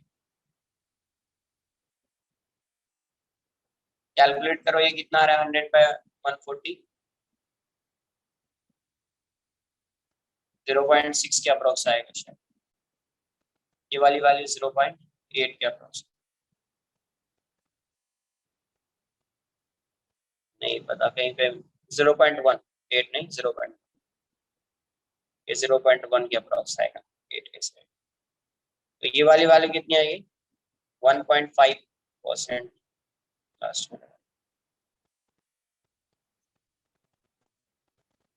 कैलकुलेट करो, ये कितना आ रहा है, 100/140, 0.6 के अप्रोक्स आएगा शायद, ये वाली वैल्यू 0.8 के अप्रोक्स, नहीं पता, कहीं पे 0.18 नहीं 0. ये 0.1 के अप्रोक्स आएगा 8 के साइड। तो ये वाली वैल्यू कितनी आएगी, 1.5% लास्ट में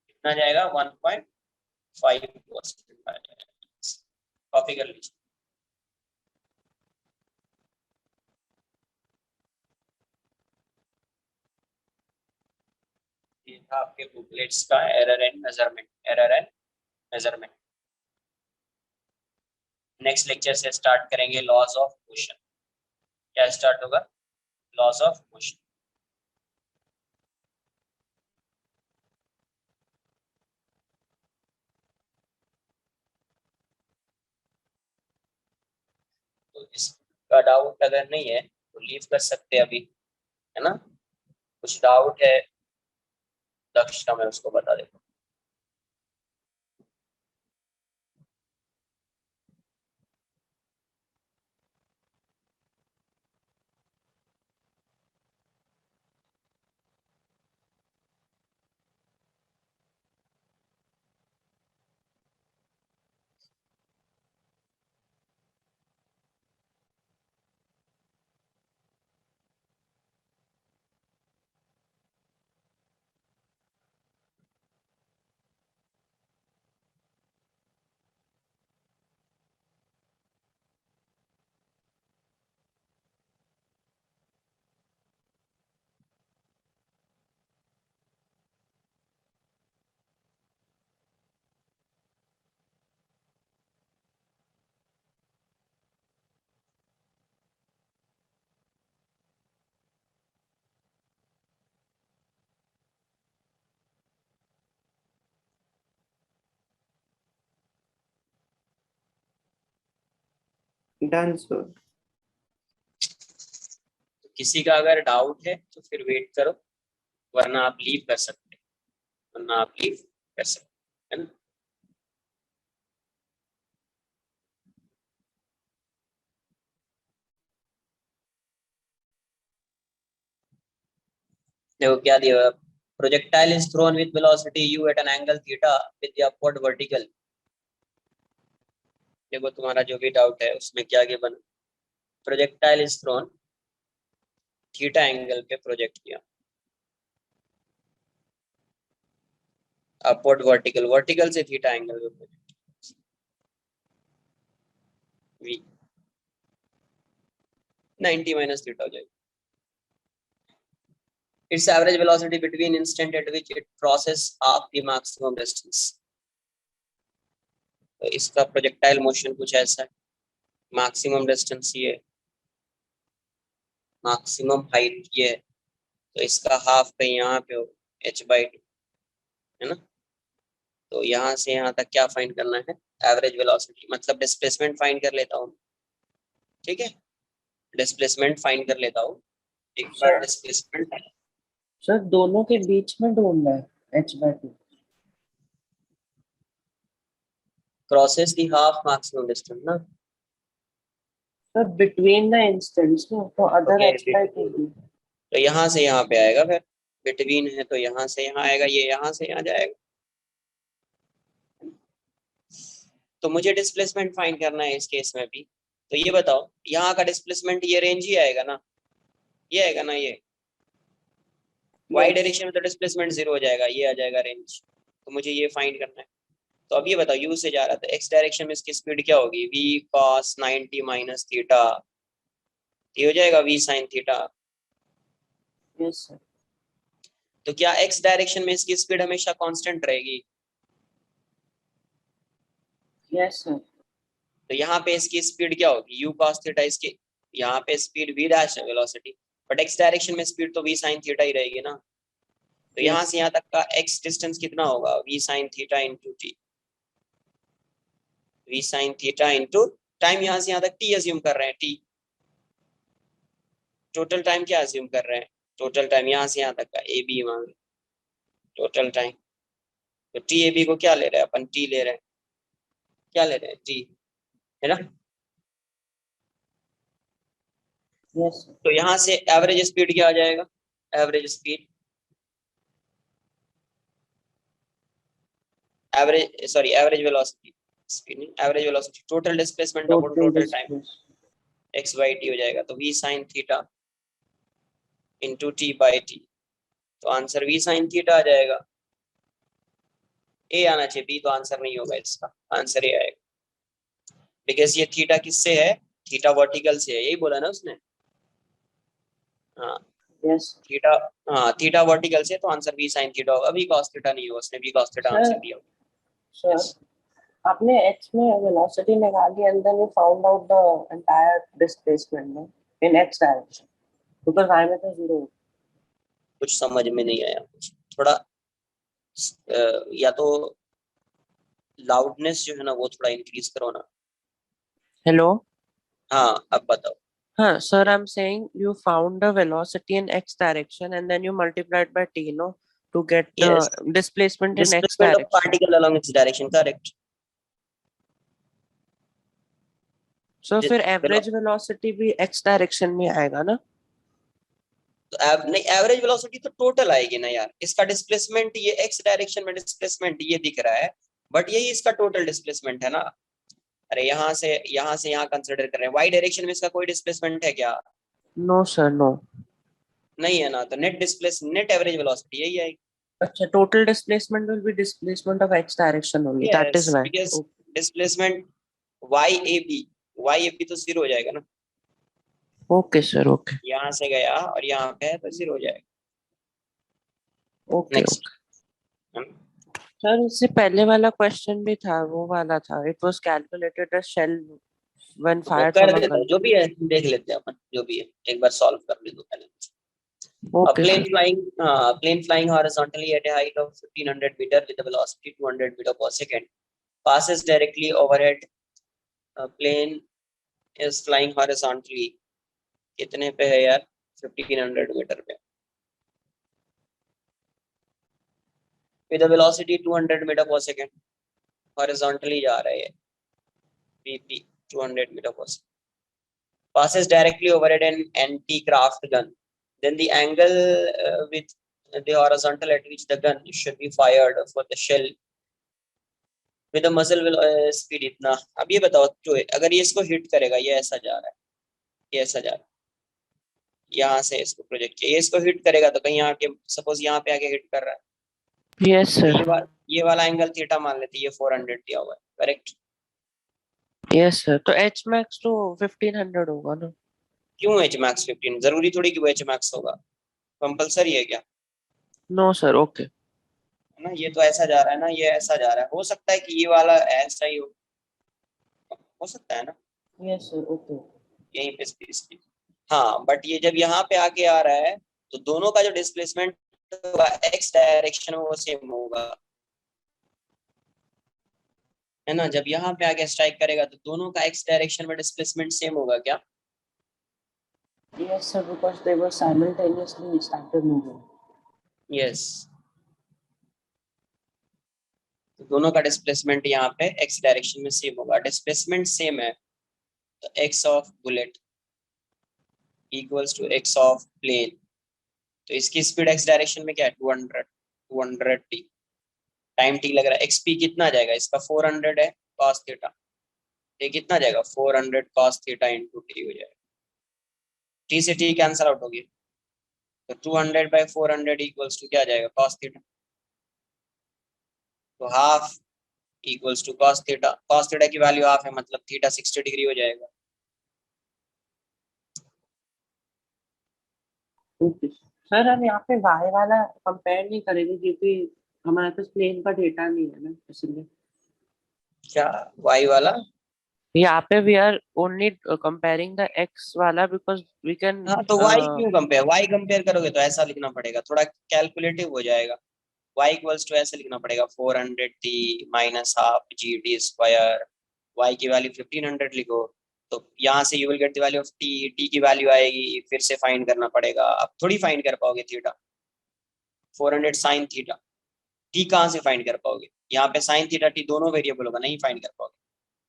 कितना जाएगा, 1.5% आ जाएगा। कॉपी कर लीजिए, ये था आपके बुकलेट्स का error and measurement. Next lecture से स्टार्ट करेंगे लॉज ऑफ मोशन। क्या स्टार्ट होगा, लॉज ऑफ मोशन। तो इसका डाउट अगर नहीं है तो लीव कर सकते हैं अभी, है ना। कुछ डाउट है दक्षता में उसको बता देता हूँ। Done, sir. किसी का अगर डाउट है तो फिर वेट करो, वरना आप लीव कर सकते हैं, है ना। देखो क्या दिया, projectile is thrown with velocity u at an angle theta with the upward vertical. देखो तुम्हारा जो भी डाउट है उसमें क्या given, projectile is thrown theta angle पे प्रोजेक्ट किया, अपवर्ड वर्टिकल से थीटा एंगल पे प्रोजेक्ट v 90 माइनस थीटा हो जाएगी। Its average velocity between instant at which it crosses half the maximum distance। तो इसका प्रोजेक्टाइल मोशन कुछ ऐसा है, मैक्सिमम डिस्टेंस ये, मैक्सिमम हाइट ये है, तो इसका हाफ पे यहाँ पे हो h/2, है ना। तो यहाँ से यहाँ तक क्या फाइंड करना है, एवरेज वेलोसिटी मतलब डिस्प्लेसमेंट फाइंड कर लेता हूँ, ठीक है, डिस्प्लेसमेंट फाइंड कर लेता हूँ एक बार। डिस्प्लेसमेंट सर दोनों के बीच में ढूंढना है h/2। Crosses the half maximum distance ना, सर बिटवीन द इंस्टेंट्स ना, तो अदर ओके, h/2 भी। तो यहाँ से यहाँ पे आएगा, फिर बिटवीन है तो यहाँ से यहाँ आएगा, ये यहाँ से यहाँ जाएगा। तो मुझे डिस्प्लेसमेंट फाइंड करना है इस केस में भी। तो ये बताओ यहाँ का डिस्प्लेसमेंट ये रेंज ही आएगा ना, ये आएगा ना, ये वाई डायरेक्शन में तो डिस्प्लेसमेंट 0 हो जाएगा, ये आ जाएगा रेंज। तो मुझे ये फाइंड करना है। तो अब ये बताओ यू से जा रहा था, एक्स डायरेक्शन में इसकी स्पीड क्या होगी, v cos 90 माइनस थीटा, ये हो जाएगा v sin theta. Yes sir. तो क्या एक्स डायरेक्शन में इसकी स्पीड हमेशा कांस्टेंट रहेगी? Yes sir. तो यहाँ पे इसकी स्पीड क्या होगी, u cos थीटा, इसकी यहाँ पे स्पीड v डैश है वेलोसिटी, बट एक्स डायरेक्शन में स्पीड तो v sin थीटा ही रहेगी ना। तो यहाँ से यहाँ तक का x डिस्टेंस कितना होगा, v sin theta into T, v sin theta into time, यहाँ से यहाँ तक t अज्यूम कर रहे हैं, t टोटल टाइम क्या अज्यूम कर रहे हैं, टोटल टाइम यहाँ से यहाँ तक का ए बी मान टोटल टाइम। तो टी ए बी को क्या ले रहे हैं अपन, टी ले रहे हैं, क्या ले रहे हैं, टी, है ना। Yes sir. तो यहाँ से एवरेज स्पीड क्या आ जाएगा, average speed, average sorry average velocity, speed नहीं average velocity, total displacement upon total time, X by T हो जाएगा। तो v sin theta into T by T, तो आंसर v sin थीटा आ जाएगा। ए आना चाहिए, बी तो आंसर नहीं होगा इसका, आंसर ए आएगा, बिकॉज ये थीटा किससे है, थीटा वर्टिकल से है, यही बोला ना उसने। हाँ यस थीटा, हाँ थीटा वर्टिकल से, तो आंसर v sin थीटा होगा, v cos थीटा नहीं होगा, उसने v cos थीटा आंसर दिया होगा। सर। आपने h में वेलोसिटी निकाली and then you found out the entire displacement in x direction, because y में तो 0। कुछ समझ में नहीं आया, थोड़ा या तो लाउडनेस जो है ना वो थोड़ा इंक्रीज करो ना। हेलो। हाँ अब बताओ। हाँ sir, I am saying you found the velocity in x direction and then you multiplied by t, no, to get Yes, the displacement in x displacement of direction. particle along its direction, correct. So फिर Velo- average velocity भी x direction में आएगा ना? तो नहीं average velocity तो total आएगी ना यार, इसका डिस्प्लेसमेंट ये एक्स डायरेक्शन में डिस्प्लेसमेंट ये दिख रहा है, बट यही इसका टोटल डिस्प्लेसमेंट है ना। अरे यहाँ से यहाँ कंसिडर कर रहे हैं, वाई डायरेक्शन में इसका कोई डिस्प्लेसमेंट है क्या, नो सर, नो। नहीं है ना, तो नेट एवरेज वेलोसिटी यही आएगी। अच्छा, total displacement will be displacement of x direction only, that yes is why. Because displacement Y A B तो 0 हो जाएगा ना, ओके सर, ओके यहाँ से गया और यहाँ पे है तो 0 हो जाएगा। ओके। नेक्स्ट सर इससे पहले वाला क्वेश्चन भी था, वो वाला था, it was calculated the shell when वो फायर्ड कर फ्रॉम अ देता गन। हूँ, जो भी है देख लेते हैं अपन, जो भी है एक बार सॉल्व कर ले दो पहले। A okay plane sir. flying horizontally at a height of 1500 meter with a velocity 200 meter per second passes directly overhead. A plane is flying horizontally. कितने पे है यार, 1500 मीटर पे, with a velocity 200 meter per second. Horizontally जा रहा है, VP 200 meter per second. Passes directly overhead an anti-craft gun. Then the angle with the horizontal at which the gun should be fired for the shell with a muzzle speed इतना। अब ये बताओ जो है, अगर ये इसको हिट करेगा, ये ऐसा जा रहा है, ये ऐसा जा रहा है, यहाँ से इसको प्रोजेक्ट किया, ये इसको हिट करेगा तो कहीं आके सपोज यहाँ पे आके हिट कर रहा है, यस सर। ये वाला एंगल थीटा मान लेते, ये 400 दिया हुआ है, करेक्ट। यस सर, तो h max तो 1500 होगा ना? क्यों एच मैक्स 15, जरूरी थोड़ी कि वो एच मैक्स होगा, कंपलसरी है क्या, नो सर, ओके। है ना। ये तो ऐसा जा रहा है ना, ये ऐसा जा रहा है, हो सकता है कि ये वाला ऐसा ही हो सकता है ना, यस सर, ओके। यहीं पे स्पेस की। हाँ बट ये जब यहाँ पे आके आ रहा है तो दोनों का जो डिस्प्लेसमेंट होगा एक्स डायरेक्शन में वो सेम होगा, है ना। जब यहाँ पे आके स्ट्राइक करेगा तो दोनों का एक्स डायरेक्शन में डिस्प्लेसमेंट सेम होगा क्या? Yes, sir, because they were simultaneously started moving. Yes, तो दोनों का डिस्प्लेसमेंट यहाँ पे एक्स डायरेक्शन में सेम होगा। डिस्प्लेसमेंट सेम है तो X of bullet equals to X of plane. तो इसकी स्पीड एक्स डायरेक्शन में क्या है? 200 टी। टाइम टी लग रहा है। एक्सपी कितना आ जाएगा इसका? 400 है कॉस थीटा। ये कितना आ जाएगा? 400 कॉस थीटा इंटू टी हो जाएगा। टी से टी कैंसल आउट होगी तो 200/400 इक्वल्स टू क्या आ जाएगा? Cos theta. तो half equals to cos theta. Cos theta की वैल्यू हाफ है मतलब थीटा 60 डिग्री हो जाएगा। Okay. सर हम यहाँ पे y वाला कंपेयर नहीं करेंगे क्योंकि हमारे पास प्लेन का डेटा नहीं है ना, इसलिए क्या वाई वाला? यहाँ पे we are only comparing the x वाला बिकॉज वी कैन हाँ तो वाई क्यों कंपेयर? वाई कंपेयर करोगे तो ऐसा लिखना पड़ेगा, थोड़ा कैलकुलेटिव हो जाएगा। y इक्वल्स टू ऐसे लिखना पड़ेगा 400t माइनस हाफ जी टी स्क्वायर। y की वैल्यू 1500 लिखो तो यहाँ से you will get the value of t की वैल्यू आएगी, फिर से फाइंड करना पड़ेगा। अब थोड़ी फाइंड कर पाओगे थीटा। 400 साइन थीटा, t कहाँ से फाइंड कर पाओगे? यहाँ पे साइन थीटा टी दोनों वेरिएबल होगा, नहीं फाइंड कर पाओगे।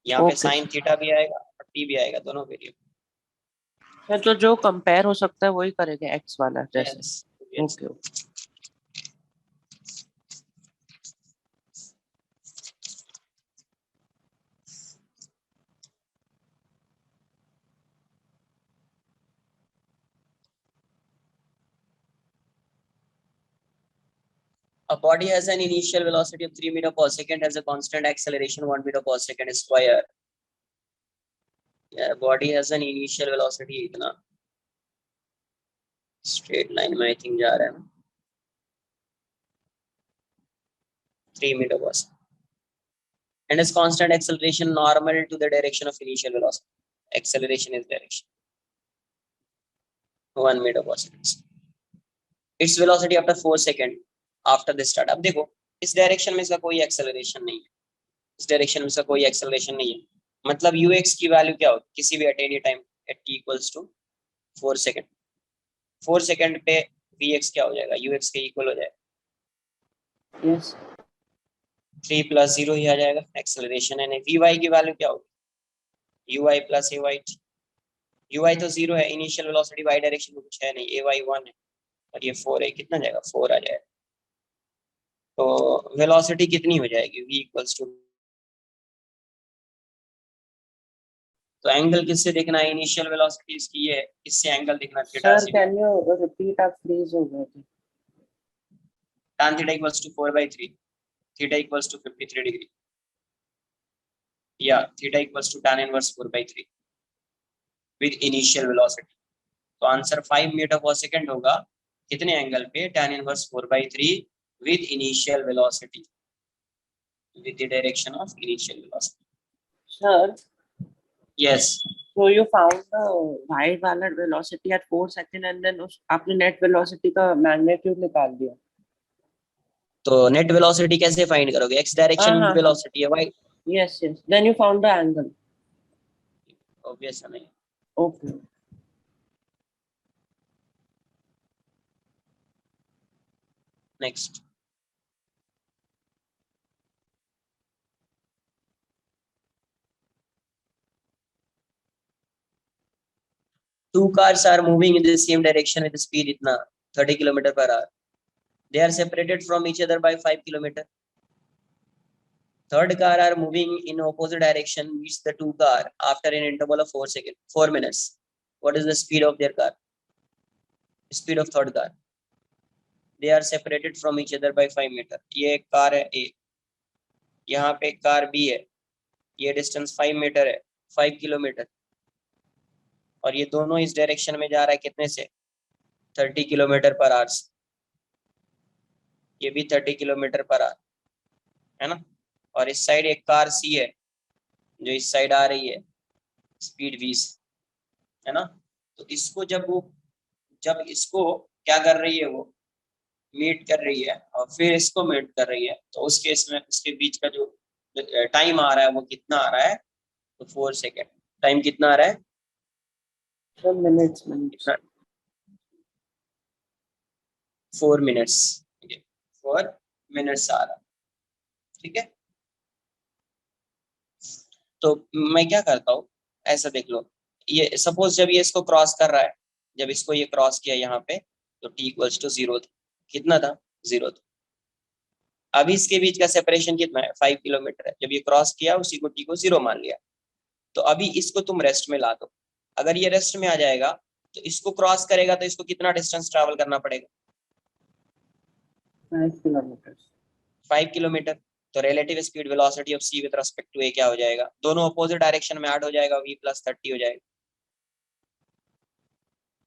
यहाँ पे ओके साइन थीटा भी आएगा और टी भी आएगा, दोनों वेरिएबल। सर, तो जो कंपेयर हो सकता है वही करेंगे x वाला जैसे। Yes okay okay. A body has an initial velocity of 3 meter per second, has a constant acceleration 1 meter per second square. Yeah, body has an initial velocity इतना straight line में I think जा रहा है 3 meter per second and has constant acceleration normal to the direction of initial velocity. Acceleration is direction 1 meter per second. Its velocity after 4 second after the start. अब देखो इस direction में इसका कोई एक्सेलरेशन नहीं है, इस डायरेक्शन में इसका कोई एक्सेलरेशन नहीं है, मतलब ux की वैल्यू क्या होगी किसी भी at any time at t equals to 4 second. 4 second पे vx क्या हो जाएगा? ux के इक्वल हो जाएगा। यस 3 + 0 ही आ जाएगा एक्सेलरेशन है। vy की वैल्यू क्या होगी? ui + ay। ui तो 0 है, इनिशियल वेलोसिटी y डायरेक्शन में कुछ है नहीं, ay 1 है और ये 4 है, कितना जाएगा? 4 आ जाएगा। तो वेलोसिटी कितनी हो जाएगी? v इक्वल्स टू, तो एंगल किससे देखना है? इनिशियल वेलोसिटी इसकी ये, इससे एंगल देखना थीटा सर, से। Can you repeat? आप फ्रीज हो गए थे। tan theta equals to 4/3, theta equals to 53 degree, या theta equals to tan inverse 4/3 with initial velocity। तो आंसर 5 मीटर पर सेकंड होगा कितने एंगल पे? tan inverse 4/3 with initial velocity, with the direction of initial velocity। Sir, yes, so you found the y वाला velocity at 4 second and then आपने net velocity का magnitude निकाल दिया। तो नेट वेलोसिटी कैसे फाइंड करोगे? x डायरेक्शन हाँ velocity है y, yes yes, then you found the angle। Obvious है नहीं। okay next, two cars are moving in the same direction with speed इतना 30 km/h। They are separated from each other by 5 km. Third car are moving in opposite direction meets the two car after an interval of 4 minutes. What is the speed of their car? Speed of third car. They are separated from each other by 5 meter. ये एक car है A, यहाँ पे एक car B है, ये distance 5 metre है, 5 kilometre, और ये दोनों इस डायरेक्शन में जा रहा है कितने से? 30 km/h। ये भी 30 km/h है ना। और इस साइड एक कार C है जो इस साइड आ रही है, स्पीड 20 है ना। तो इसको जब इसको क्या कर रही है, वो मीट कर रही है और फिर इसको मीट कर रही है, तो उस केस में उसके बीच का जो टाइम आ रहा है वो कितना आ रहा है, तो 4 सेकेंड। टाइम कितना आ रहा है, So minutes. 4 मिनट्स, 4 मिनट्स आ रहा है, ठीक है। तो मैं क्या करता हूँ, ऐसा देख लो, ये सपोज जब ये इसको क्रॉस कर रहा है, जब इसको ये क्रॉस किया यहाँ पे, तो t इक्वल्स टू 0 था, कितना था, 0 था। अभी इसके बीच का सेपरेशन कितना है, 5 किलोमीटर है। जब ये क्रॉस किया उसी को t को 0 मान लिया, तो अभी इसको तुम रेस्ट में ला दो। अगर ये रेस्ट में आ जाएगा तो इसको क्रॉस करेगा तो इसको कितना डिस्टेंस ट्रैवल करना पड़ेगा, 5 kilometers. 5 किलोमीटर। तो relative speed velocity of c with respect to a क्या हो जाएगा, दोनों अपोजिट डायरेक्शन में ऐड हो जाएगा, v प्लस 30 हो जाएगा।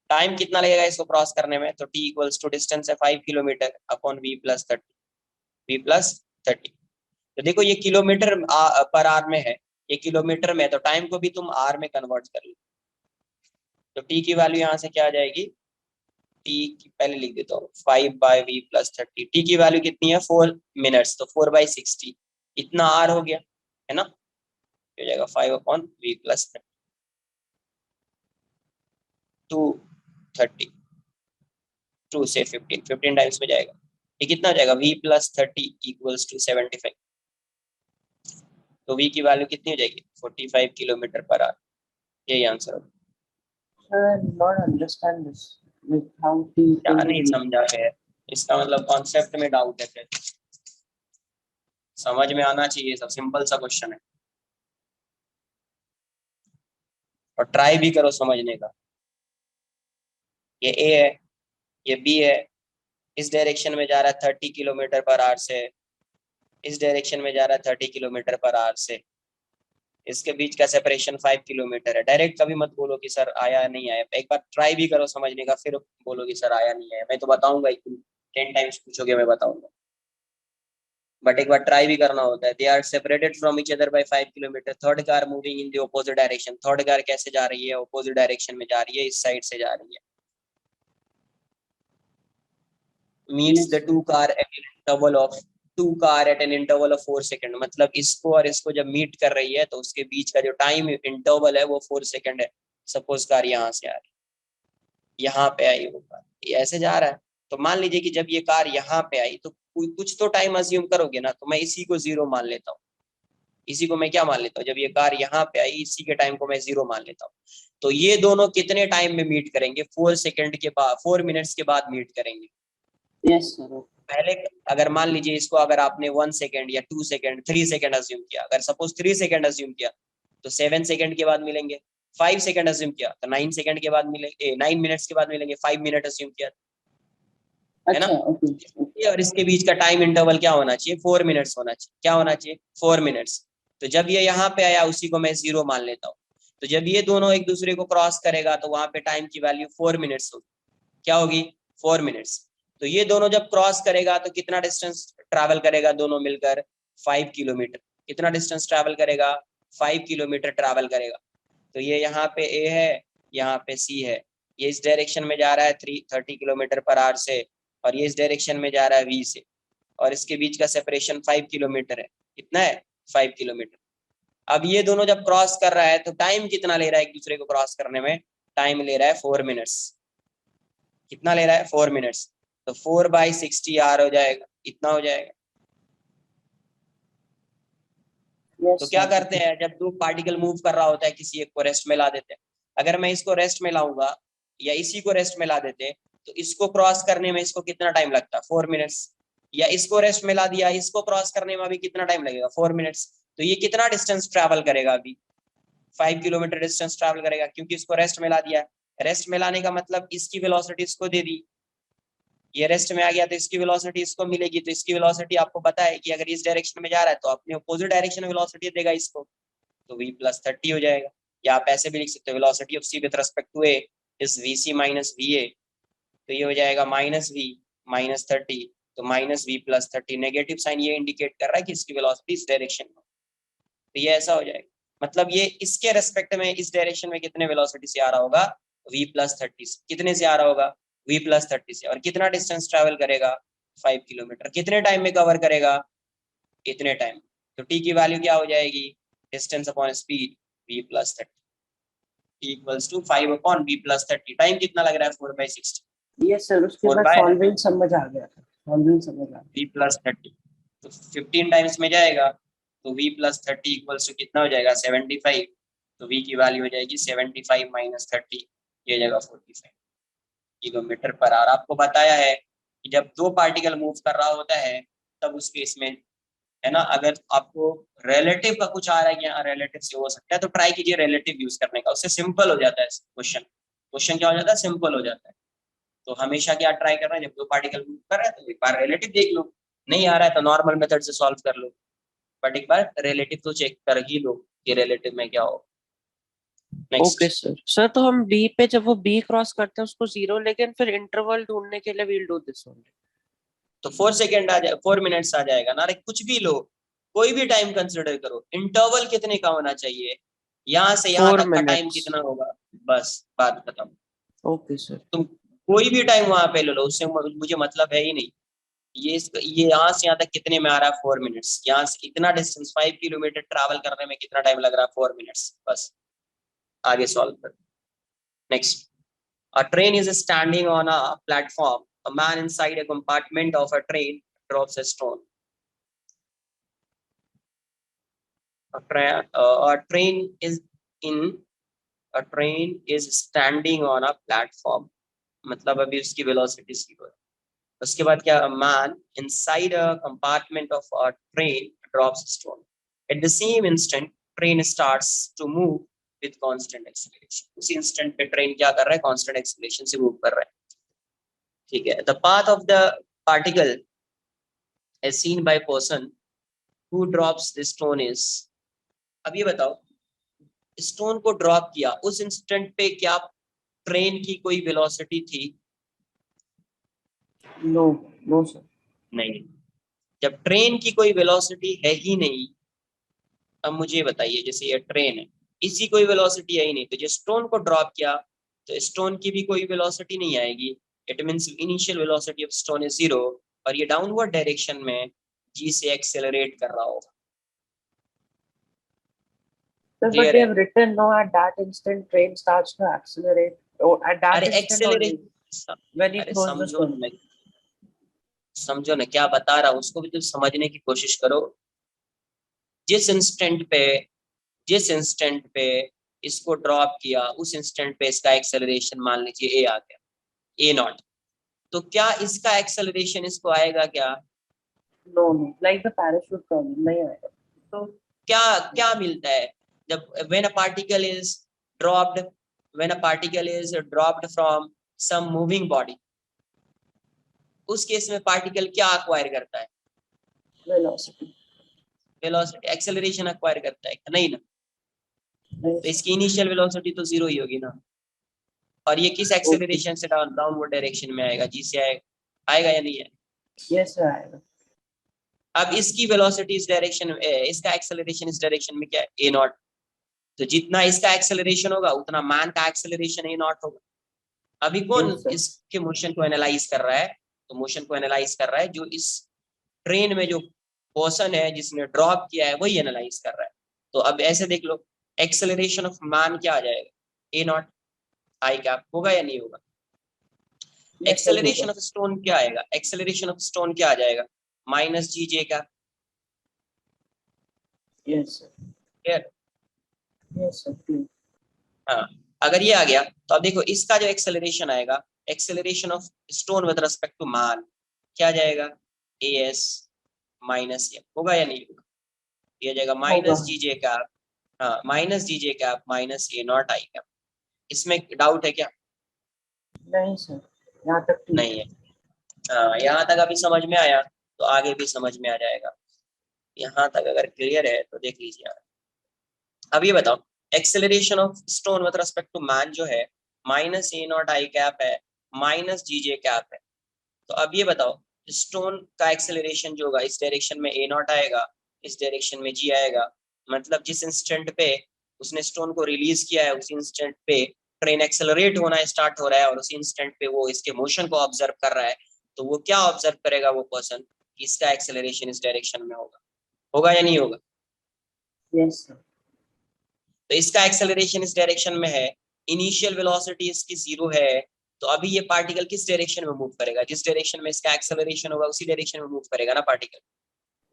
टाइम कितना लगेगा इसको क्रॉस करने में, तो t इक्वल्स टू डिस्टेंस है 5 kilometre upon v plus 30, v plus 30। तो देखो ये किलोमीटर पर आवर में है, ये किलोमीटर में, तो टाइम को भी तुम आर में कन्वर्ट कर लो। तो t की वैल्यू यहाँ से क्या आ जाएगी, t की पहले लिख देता हूँ 5 बाई वी प्लस 30। t की वैल्यू कितनी है, 4 मिनट्स, तो 4 बाई 60 इतना आर हो गया, है ना, हो जाएगा 5 अपॉन वी प्लस 30, 230, 2 से 15 टाइम्स में जाएगा, ये कितना हो जाएगा, v प्लस 30 इक्वल्स टू 75। तो v की वैल्यू कितनी हो जाएगी, 45 किलोमीटर पर आवर, यही आंसर होगा। Sir, I did not understand this. Like how t क्या equal to नहीं v. समझा है, इसका मतलब कॉन्सेप्ट में डाउट है, फिर समझ में आना चाहिए, सब सिंपल सा क्वेश्चन है, और ट्राई भी करो समझने का। ये ए है, ये बी है, इस डायरेक्शन में जा रहा है 30 किलोमीटर पर आवर से, इस डायरेक्शन में जा रहा है 30 किलोमीटर पर आवर से, इसके बीच का सेपरेशन 5 किलोमीटर है। डायरेक्ट कभी मत बोलो कि सर आया नहीं आया, एक बार ट्राई भी करो समझने का, फिर बोलो कि सर आया नहीं आया। मैं तो बताऊंगा ही, तुम 10 टाइम्स पूछोगे मैं बताऊंगा, बट एक बार ट्राई भी करना होता है। They are separated from each other by 5 kilometre, third car moving in the opposite direction. Third car कैसे जा रही है, ऑपोजिट डायरेक्शन में जा रही है, इस साइड से जा रही है। Meets the two car eight an interval of 4 second, मतलब इसको और इसको जब मीट कर रही है तो उसके बीच का जो टाइम इंटरवल है वो 4 सेकंड है। सपोज कार यहाँ से आ रही, यहाँ पे आई वो कार, ये ऐसे जा रहा है, तो मान लीजिए कि जब ये कार यहाँ पे आई तो कुछ तो टाइम अज्यूम करोगे ना, तो मैं इसी को 0 मान लेता हूँ। इसी को मैं क्या मान लेता हूँ, जब ये कार यहाँ पे आई इसी के टाइम को मैं 0 मान लेता हूँ। तो ये दोनों कितने टाइम में मीट करेंगे, 4 सेकंड के बाद, 4 मिनट्स के बाद मीट करेंगे। Yes, sir. पहले अगर मान लीजिए इसको, अगर आपने 1 सेकंड या 2 सेकंड 3 सेकंड अज्यूम किया, अगर सपोज 3 सेकंड अज्यूम किया तो 7 सेकंड के बाद मिलेंगे। 5 सेकंड अज्यूम किया तो 9 सेकंड के बाद मिलेंगे, 9 मिनट्स के बाद मिलेंगे। 5 मिनट अज्यूम किया, है ना। अच्छा, okay. और इसके बीच का टाइम इंटरवल क्या होना चाहिए, 4 मिनट्स होना चाहिए। क्या होना चाहिए, 4 मिनट्स। तो जब ये यहाँ पे आया उसी को मैं 0 मान लेता हूँ। तो जब ये दोनों एक दूसरे को क्रॉस करेगा तो वहां पे टाइम की वैल्यू 4 मिनट्स होगी। क्या होगी, 4 मिनट्स। तो ये दोनों जब क्रॉस करेगा तो कितना डिस्टेंस ट्रैवल करेगा, दोनों मिलकर 5 किलोमीटर। कितना डिस्टेंस ट्रैवल करेगा, 5 किलोमीटर ट्रैवल करेगा। तो ये यहाँ पे ए है, यहाँ पे सी है। ये इस डायरेक्शन में जा रहा है 30 किलोमीटर पर आवर से, और ये इस डायरेक्शन में जा रहा है वी से, और इसके बीच का सेपरेशन 5 किलोमीटर है। कितना है, 5 किलोमीटर। अब ये दोनों जब क्रॉस कर रहा है तो टाइम कितना ले रहा है एक दूसरे को क्रॉस करने में, टाइम ले रहा है 4 मिनट्स। कितना ले रहा है, 4 मिनट्स। तो 4 बाई 60 आर हो जाएगा, इतना हो जाएगा। Yes, तो क्या sir. करते हैं, जब दो पार्टिकल मूव कर रहा होता है किसी एक को रेस्ट में ला देते हैं। अगर मैं इसको रेस्ट में लाऊंगा या इसी को रेस्ट में ला देते तो इसको क्रॉस करने में इसको कितना टाइम लगता, 4 मिनट्स। या इसको रेस्ट में ला दिया, इसको क्रॉस करने में अभी कितना टाइम लगेगा, 4 मिनट्स। तो ये कितना डिस्टेंस ट्रैवल करेगा, अभी 5 किलोमीटर डिस्टेंस ट्रैवल करेगा, क्योंकि इसको रेस्ट में ला दिया। रेस्ट में लाने का मतलब इसकी वेलोसिटी इसको दे दी, ये रेस्ट में आ गया तो इसकी वेलोसिटी इसको मिलेगी। तो इसकी वेलोसिटी आपको पता है कि अगर इस डायरेक्शन में जा रहा है तो अपने अपोजिट डायरेक्शन में वेलोसिटी देगा इसको, तो v प्लस 30 हो जाएगा। या आप ऐसे भी लिख सकते हो, velocity of c with respect to a is vc minus va। तो ये हो जाएगा माइनस v माइनस 30, तो minus v plus 30। Negative sign ये इंडिकेट कर रहा है कि इसकी वेलोसिटी इस डायरेक्शन में, तो ये ऐसा हो जाएगा। मतलब ये इसके रेस्पेक्ट में इस डायरेक्शन में कितने वेलोसिटी से आ रहा होगा, v प्लस 30 से। कितने से आ रहा होगा, v प्लस 30 से। और कितना डिस्टेंस ट्रैवल करेगा, 5 किलोमीटर। कितने टाइम में कवर करेगा, इतने टाइम। तो टी की वैल्यू क्या हो जाएगी, distance upon speed v plus 30 equals to 5 upon v plus 30। Time कितना लग रहा है 4/60 यस सर, उसके 4 बाद बाय सॉल्विंग समझ आ गया था, सॉल्विंग समझ आ गया। v प्लस 30 तो 15 टाइम्स में जाएगा तो v प्लस 30 इक्वल्स टू कितना हो जाएगा 75। तो v की वैल्यू हो जाएगी 75 माइनस 30, ये हो जाएगा 45 किलोमीटर पर आवर। आपको बताया है कि जब दो पार्टिकल मूव कर रहा होता है तब उस केस में है ना, अगर आपको रिलेटिव का कुछ आ रहा है कि हाँ रिलेटिव से हो सकता है तो ट्राई कीजिए रिलेटिव यूज करने का, उससे सिंपल हो जाता है क्वेश्चन। क्वेश्चन क्या हो जाता है, सिंपल हो जाता है। तो हमेशा क्या ट्राई करना है, जब दो पार्टिकल मूव कर रहा है तो एक बार रिलेटिव देख लो, नहीं आ रहा है तो नॉर्मल मेथड से सॉल्व कर लो, बट एक बार रिलेटिव तो चेक कर ही लो कि रिलेटिव में क्या हो। Okay next, sir. सर तो हम बी पे जब वो बी क्रॉस करते हैं उसको जीरो, लेकिन फिर इंटरवल ढूंढने के लिए वील डू दिस ओनली। तो 4 सेकेंड आ जाए, 4 मिनट्स आ जाएगा ना, कुछ भी लो, कोई भी टाइम कंसिडर करो, इंटरवल कितने का होना चाहिए, यहाँ से यहाँ 4 तक का टाइम मिनट्स। कितना होगा, बस बात खत्म। Okay sir. तुम कोई भी टाइम वहां पे ले लो, उससे मुझे मतलब है ही नहीं। ये यहाँ से यहाँ तक कितने में आ रहा है 4 मिनट्स, यहाँ से इतना डिस्टेंस 5 किलोमीटर ट्रैवल करने में कितना टाइम लग रहा है 4 मिनट्स, बस आगे सॉल्व कर। Next, a train is standing on a platform, a man inside a compartment of a train drops a stone। A train is in a train is standing on a platform, मतलब अभी उसकी velocity 0 है। उसके बाद क्या, man inside a compartment of a train drops stone, at the same instant train starts to move with constant acceleration. उसी instant पे train क्या कर रहा है, कांस्टेंट एक्सीलरेशन से मूव कर रहा है, ठीक है। The path of the particle as seen by person who drops the stone is. अब ये बताओ, स्टोन को ड्रॉप किया उस इंस्टेंट पे क्या ट्रेन की कोई वेलोसिटी थी? No, no sir. नहीं। जब ट्रेन की कोई वेलोसिटी है ही नहीं, अब मुझे बताइए जैसे ये ट्रेन है, इसी कोई वेलोसिटी है ही नहीं, तो जो स्टोन को ड्रॉप किया तो स्टोन की भी कोई वेलोसिटी नहीं आएगी। It means initial velocity of stone is 0 और ये डाउनवर्ड डायरेक्शन में जी से एक्सेलरेट कर रहा होगा। Sir, but क्लियर they है? have written no, at that instant train starts to accelerate. Or at that अरे instant only, when he अरे throws the समझो stone. ना, समझो ना क्या बता रहा हूँ, उसको भी तो समझने की कोशिश करो। जिस इंस्टेंट पे इसको ड्रॉप किया उस इंस्टेंट पे इसका एक्सेलरेशन मान लीजिए ए आ गया, ए नॉट, तो क्या इसका एक्सेलरेशन इसको आएगा क्या? No, no, like the parachute problem, नहीं आएगा। तो क्या क्या मिलता है जब when a particle is dropped from some moving body, उस केस में पार्टिकल क्या अक्वायर करता है? Velocity. वेलोसिटी, एक्सेलरेशन अक्वायर करता है नहीं ना? नहीं तो इसकी इनिशियल वेलोसिटी तो 0 ही होगी ना। और ये किस एक्सेलरेशन से डाउनवर्ड डायरेक्शन में आएगा, जी से आएगा या नहीं है? Yes sir, आएगा। अब इसकी वेलोसिटी इस डायरेक्शन में, इसका एक्सेलरेशन इस डायरेक्शन में क्या है, ए नॉट। तो जितना इसका एक्सेलरेशन होगा उतना मैन का एक्सेलरेशन ए नॉट होगा। अभी कौन Yes, sir. इसके मोशन को एनालाइज कर रहा है? तो मोशन को एनालाइज कर रहा है जो इस ट्रेन में जो पर्सन है जिसने ड्रॉप किया है वही एनालाइज कर रहा है। तो अब ऐसे देख लो, एक्सेलरेशन ऑफ मैन क्या आ जाएगा, ए नॉट आई कैप होगा या नहीं होगा? Yes, sir, एक्सेलरेशन होगा। ऑफ स्टोन क्या आएगा, एक्सेलरेशन ऑफ स्टोन क्या आ जाएगा, minus g j cap. Yes sir. Clear? Yes sir, please. हाँ, अगर ये आ गया तो अब देखो इसका जो एक्सेलरेशन आएगा, acceleration of stone with respect to man क्या आ जाएगा, ए एस माइनस एम होगा या नहीं होगा? ये आ जाएगा माइनस जी जे कैप, हाँ minus g j cap minus a naught i cap. इसमें डाउट है क्या? नहीं सर, यहाँ तक ठीक नहीं है। हाँ, यहाँ तक अभी समझ में आया तो आगे भी समझ में आ जाएगा। यहाँ तक अगर क्लियर है तो देख लीजिए। अब ये बताओ, acceleration of stone with respect to man जो है minus a naught i cap है माइनस जी जे कैप है। तो अब ये बताओ, स्टोन का एक्सेलरेशन जो होगा इस डायरेक्शन में ए नॉट आएगा, इस डायरेक्शन में जी आएगा, मतलब जिस इंस्टेंट पे उसने स्टोन को रिलीज किया है उसी इंस्टेंट पे ट्रेन एक्सेलरेट होना स्टार्ट हो रहा है और उसी इंस्टेंट पे वो इसके मोशन को ऑब्जर्व कर रहा है। तो वो क्या ऑब्जर्व करेगा वो पर्सन, इसका एक्सेलरेशन इस डायरेक्शन में होगा या नहीं होगा? Yes, sir. तो इसका एक्सेलरेशन इस डायरेक्शन में है, इनिशियल वेलोसिटी इसकी 0 है, तो अभी ये पार्टिकल किस डायरेक्शन में मूव करेगा? जिस डायरेक्शन में इसका एक्सेलरेशन होगा उसी डायरेक्शन में मूव करेगा ना पार्टिकल।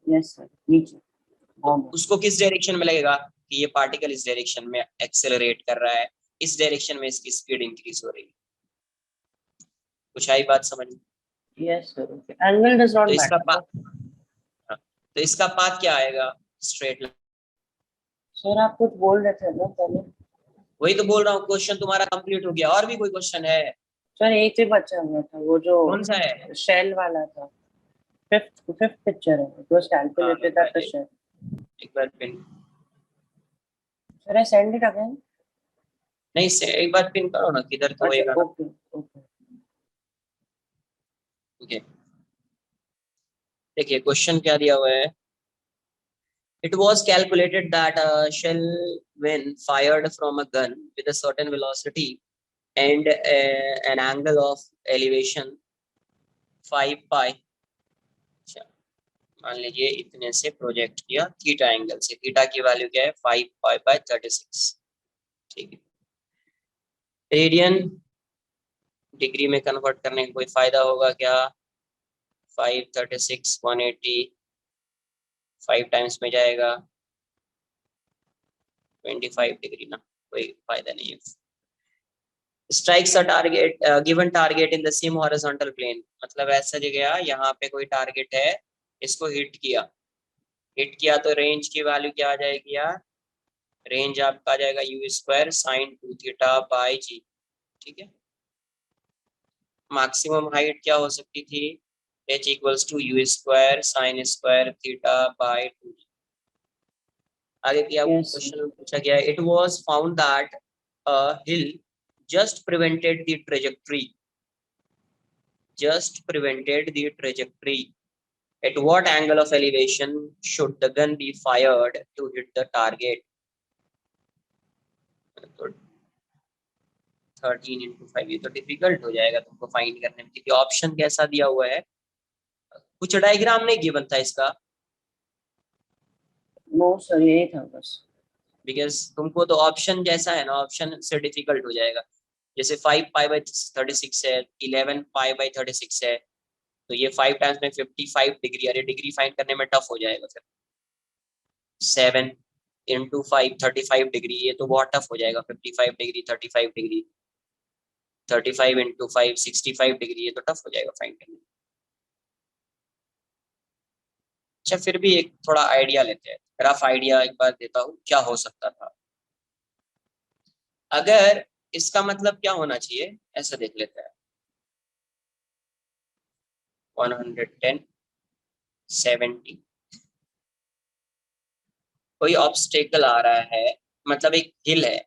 Yes, sir. नीचे. तो उसको किस डायरेक्शन में लगेगा कि ये पार्टिकल इस डायरेक्शन में एक्सेलरेट कर रहा है, इस डायरेक्शन में इसकी स्पीड इंक्रीज हो रही है। कुछ आई बात समझ में? Yes, sir. Okay. Angle does not तो इसका matter. हाँ, तो इसका पाथ क्या आएगा? Straight line. सर आप कुछ बोल रहे थे ना पहले. वही तो बोल रहा हूँ, क्वेश्चन तुम्हारा कंप्लीट हो गया। और भी कोई क्वेश्चन है? सर एक ही बचा हुआ था, वो जो कौन सा है? शेल वाला था. फिफ्थ पिक्चर है. It was calculated at the shell. एक बार pin, Sir, I send it again. नहीं से एक बार पिन करो ना, किधर तो होएगा ना। Okay, okay. ओके, देखिए क्वेश्चन क्या दिया हुआ है। It was calculated that a shell when fired from a gun with a certain velocity and an angle of elevation 5 pi, मान लीजिए इतने से प्रोजेक्ट किया थीटा एंगल से, थीटा की वैल्यू क्या है 5 पाई बाय 36, ठीक है। रेडियन डिग्री में कन्वर्ट करने का कोई फायदा होगा क्या? 5 36 180 5 टाइम्स में जाएगा 25 डिग्री ना, कोई फायदा नहीं है। Strikes a target given target in the same horizontal plane, मतलब ऐसा जगह यहाँ पे कोई टारगेट है, इसको हिट किया तो रेंज की वैल्यू क्या आ जाएगी यार? रेंज आपका आ जाएगा u square sine 2 theta by G, ठीक है। मैक्सिमम हाइट क्या हो सकती थी? h equals to u square sine square theta by 2। आगे क्या Yes. क्वेश्चन पूछा गया है? It was found that a hill just prevented the trajectory. At what angle of elevation should the gun be fired to hit the target? तो 13 into 5, ये तो difficult हो जाएगा तुमको फाइंड करने में, क्योंकि ऑप्शन कैसा दिया हुआ है, कुछ डायग्राम नहीं गिवन था इसका। No, sir, यही था बस. बिकॉज तुमको तो ऑप्शन जैसा है ना, ऑप्शन से डिफिकल्ट हो जाएगा। जैसे 5 पाई बाई 36 है, 11 पाई बाई 36 है, तो ये 5 टाइम्स में 55 डिग्री, अरे डिग्री फाइंड करने में टफ हो जाएगा फिर। 7 इंटू 5 35 डिग्री, ये तो बहुत टफ हो जाएगा। 55 डिग्री 35 डिग्री, 35 इंटू 5 65 डिग्री, ये तो टफ हो जाएगा फाइंड करने। अच्छा फिर भी एक थोड़ा आइडिया लेते हैं, रफ आइडिया एक बार देता हूँ क्या हो सकता था। अगर इसका मतलब क्या होना चाहिए, ऐसा देख लेते हैं। 110 70, कोई ऑब्स्टेकल आ रहा है, मतलब एक हिल है,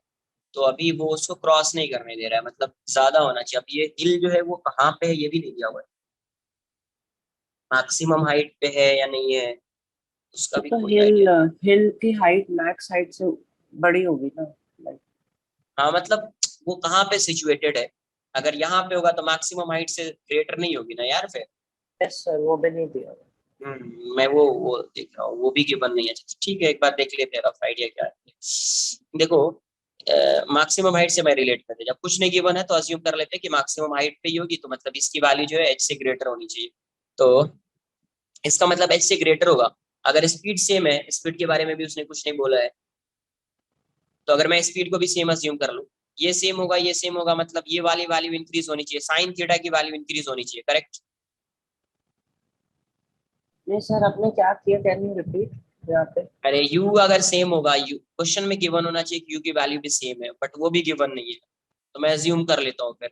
तो अभी वो उसको क्रॉस नहीं करने दे रहा है, मतलब ज्यादा होना चाहिए। अब ये हिल जो है वो कहाँ पे है ये भी नहीं दिया हुआ है, मैक्सिमम हाइट पे है या नहीं है, उसका भी तो कोई आइडिया। हिल की हाइट मैक्स हाइट से बड़ी होगी ना, लाइक. हाँ मतलब वो कहाँ पे सिचुएटेड है, अगर यहाँ पे होगा तो मैक्सिमम हाइट से ग्रेटर नहीं होगी ना यार फिर। यस सर, वो भी नहीं दिया. मैं वो देख रहा हूँ, वो भी गिवन नहीं है। ठीक है एक बार देख लेते हैं रफ आइडिया क्या है। देखो मैक्सिमम हाइट से मैं रिलेट करते, जब कुछ नहीं गिवन है तो अज्यूम कर लेते हैं कि मैक्सिमम हाइट पे ही होगी, तो मतलब इसकी वैल्यू जो है h से ग्रेटर होनी चाहिए, तो इसका मतलब h से ग्रेटर होगा। अगर स्पीड सेम है, स्पीड के बारे में भी उसने कुछ नहीं बोला है, तो अगर मैं स्पीड को भी सेम अज्यूम कर लूँ, ये सेम होगा ये सेम होगा, मतलब ये वाली वैल्यू इंक्रीज होनी चाहिए, साइन थीटा की वैल्यू इंक्रीज होनी चाहिए, करेक्ट। नहीं सर, आपने क्या किया, कैन यू रिपीट यहाँ पे? अरे u अगर सेम होगा, u क्वेश्चन में गिवन होना चाहिए कि u की वैल्यू भी सेम है, बट वो भी गिवन नहीं है, तो मैं अज्यूम कर लेता हूँ फिर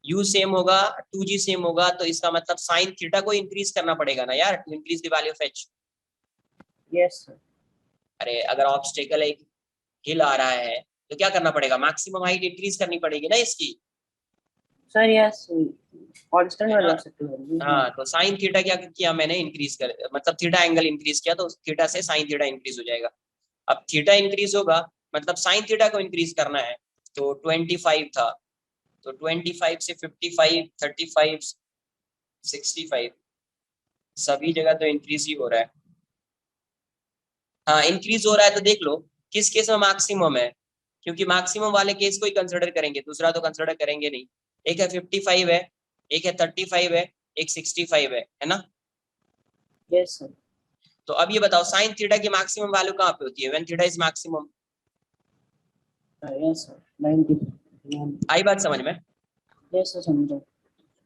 u सेम होगा 2g सेम होगा, तो इसका मतलब साइन थीटा को इंक्रीज करना पड़ेगा ना यार, to increase the value of h। Yes sir. अरे अगर ऑब्स्टेकल एक हिल आ रहा है तो क्या करना पड़ेगा, मैक्सिमम हाइट इंक्रीज करनी पड़ेगी ना इसकी, सर यस, कांस्टेंट है ना। वेलोसिटी होगी. हाँ तो साइन थीटा क्या किया मैंने, इंक्रीज कर, मतलब थीटा एंगल इंक्रीज किया, तो थीटा से साइन थीटा इंक्रीज हो जाएगा। अब थीटा इंक्रीज होगा मतलब साइन थीटा को इंक्रीज करना है, तो 25 था, तो 25 से 55 35 65 सभी जगह तो इंक्रीज ही हो रहा है। हाँ इंक्रीज हो रहा है तो देख लो किस केस में मैक्सिमम है, क्योंकि मैक्सिमम वाले केस को ही कंसिडर करेंगे, दूसरा तो कंसिडर करेंगे नहीं। एक है 55 है, एक है 35 है, एक 65 है ना। Yes, sir. तो अब ये बताओ साइन थीटा की मैक्सिमम वैल्यू कहाँ पे होती है when theta is maximum? Yes, sir. 90. आई बात समझ में? Yes, sir. समझो.